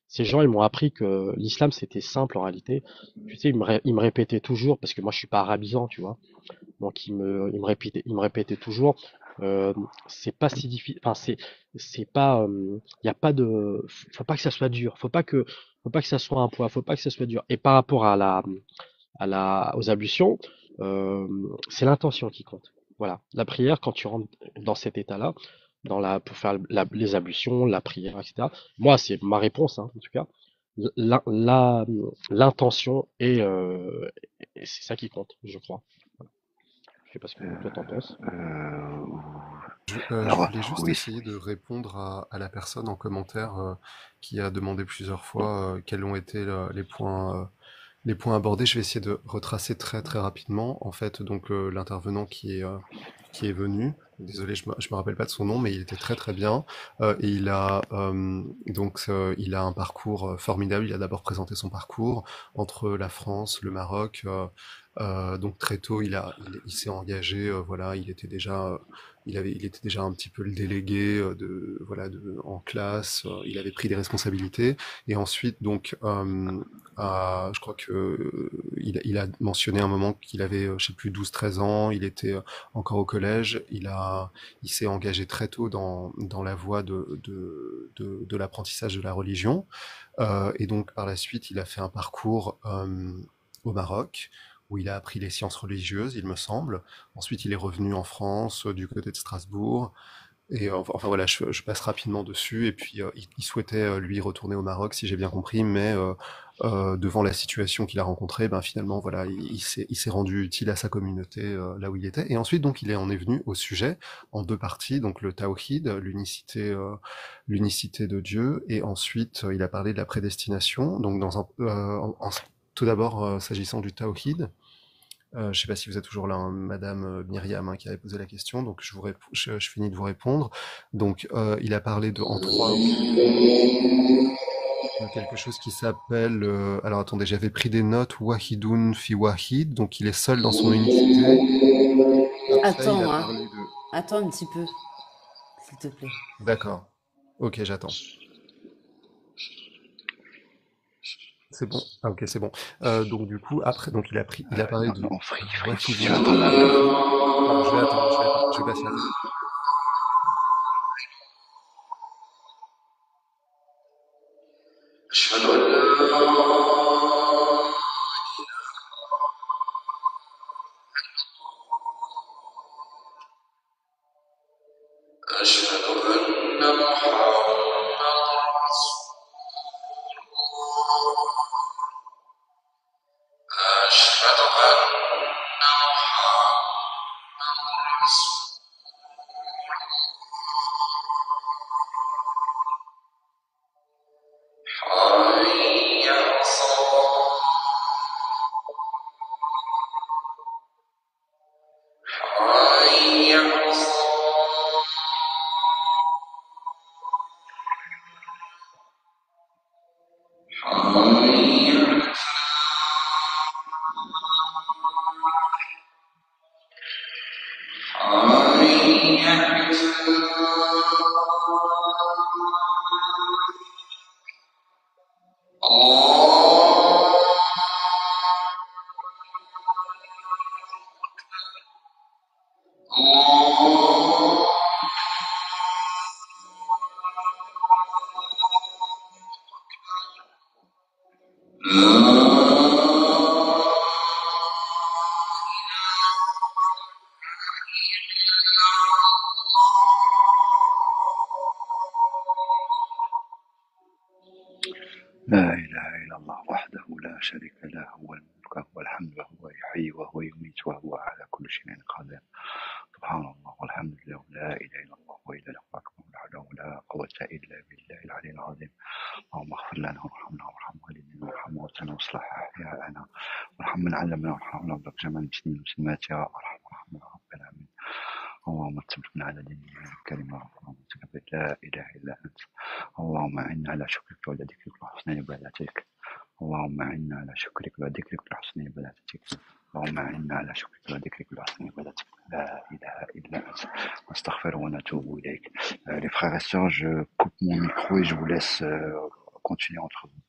ces gens, ils m'ont appris que l'islam, c'était simple en réalité. Tu sais, ils me répétaient toujours, parce que moi, je suis pas arabisant, tu vois. Donc il me répétait toujours, c'est pas si difficile, enfin c'est pas, il y a pas de, faut pas que ça soit dur, faut pas que ça soit un poids, faut pas que ça soit dur. Et par rapport aux ablutions, c'est l'intention qui compte. Voilà, la prière quand tu rentres dans cet état-là, pour faire les ablutions, la prière, etc. Moi, c'est ma réponse, hein, en tout cas. La- la- L'intention et c'est ça qui compte, je crois. Je sais pas ce que toi t'en penses. Je Alors, voulais juste oui, essayer de répondre à la personne en commentaire qui a demandé plusieurs fois quels ont été les points abordés. Je vais essayer de retracer très très rapidement. En fait, donc l'intervenant qui est venu, désolé, je me rappelle pas de son nom, mais il était très très bien. Et il a un parcours formidable. Il a d'abord présenté son parcours entre la France, le Maroc. Donc très tôt, il s'est engagé. Voilà, il était déjà un petit peu le délégué en classe. Il avait pris des responsabilités. Et ensuite, donc, je crois que il a mentionné un moment qu'il avait, je sais plus, 12-13 ans. Il était encore au collège. Il s'est engagé très tôt dans la voie de l'apprentissage de la religion. Et donc, par la suite, il a fait un parcours au Maroc, où il a appris les sciences religieuses, il me semble. Ensuite, il est revenu en France, du côté de Strasbourg. Et enfin voilà, je passe rapidement dessus. Et puis, il souhaitait, lui, retourner au Maroc, si j'ai bien compris, mais devant la situation qu'il a rencontrée, ben finalement, voilà, il s'est rendu utile à sa communauté là où il était. Et ensuite, donc, il en est venu au sujet en deux parties, donc le Tawhid, l'unicité de Dieu, et ensuite, il a parlé de la prédestination. Donc, tout d'abord, s'agissant du Tawhid, je ne sais pas si vous êtes toujours là, hein, Madame Myriam, hein, qui avait posé la question, donc je finis de vous répondre. Donc, il a parlé en trois de quelque chose qui s'appelle. Alors attendez, j'avais pris des notes. Wahidun fi Wahid, donc il est seul dans son unicité. Après, il a Attends, hein. parlé de. Attends un petit peu, s'il te plaît. D'accord. Ok, j'attends. C'est bon. Ah ok, c'est bon. Donc du coup, après, donc il a parlé non, de non, Free, Wahidun. tu vas attendre un peu. Non, je vais attendre, je vais patienter. أشهد أن لا أشهد أن محمدا رسول لا إله إلا الله وحده لا شريك له، هو الملك وهو الحمد وهو يحيي وهو يميت وهو على كل شيء قدير. سبحان الله والحمد لله ولا إله إلا الله وإلا له أكبر، لا حول ولا قوة إلا بالله العلي العظيم. اللهم اغفر لنا وارحمنا وارحم والدينا وارحم موتانا واصلح أحياءنا وارحم من علمنا وارحمنا وبارك جميع المسلمين والمسلمات يا أرحم الراحمين يا رب العالمين. اللهم ثبتنا على دينك الكريم، اللهم تقبل لا إله إلا أنت. اللهم أعنا على شكرك وذكرك وحسن عبادتك. اللهم أعنا على شكرك وذكرك وحسن عبادتك. اللهم أعنا على شكرك وذكرك وحسن عبادتك. لا إله إلا أنت. نستغفر ونتوب إليك. Les frères et sœurs, je coupe mon micro et je vous laisse continuer entre vous.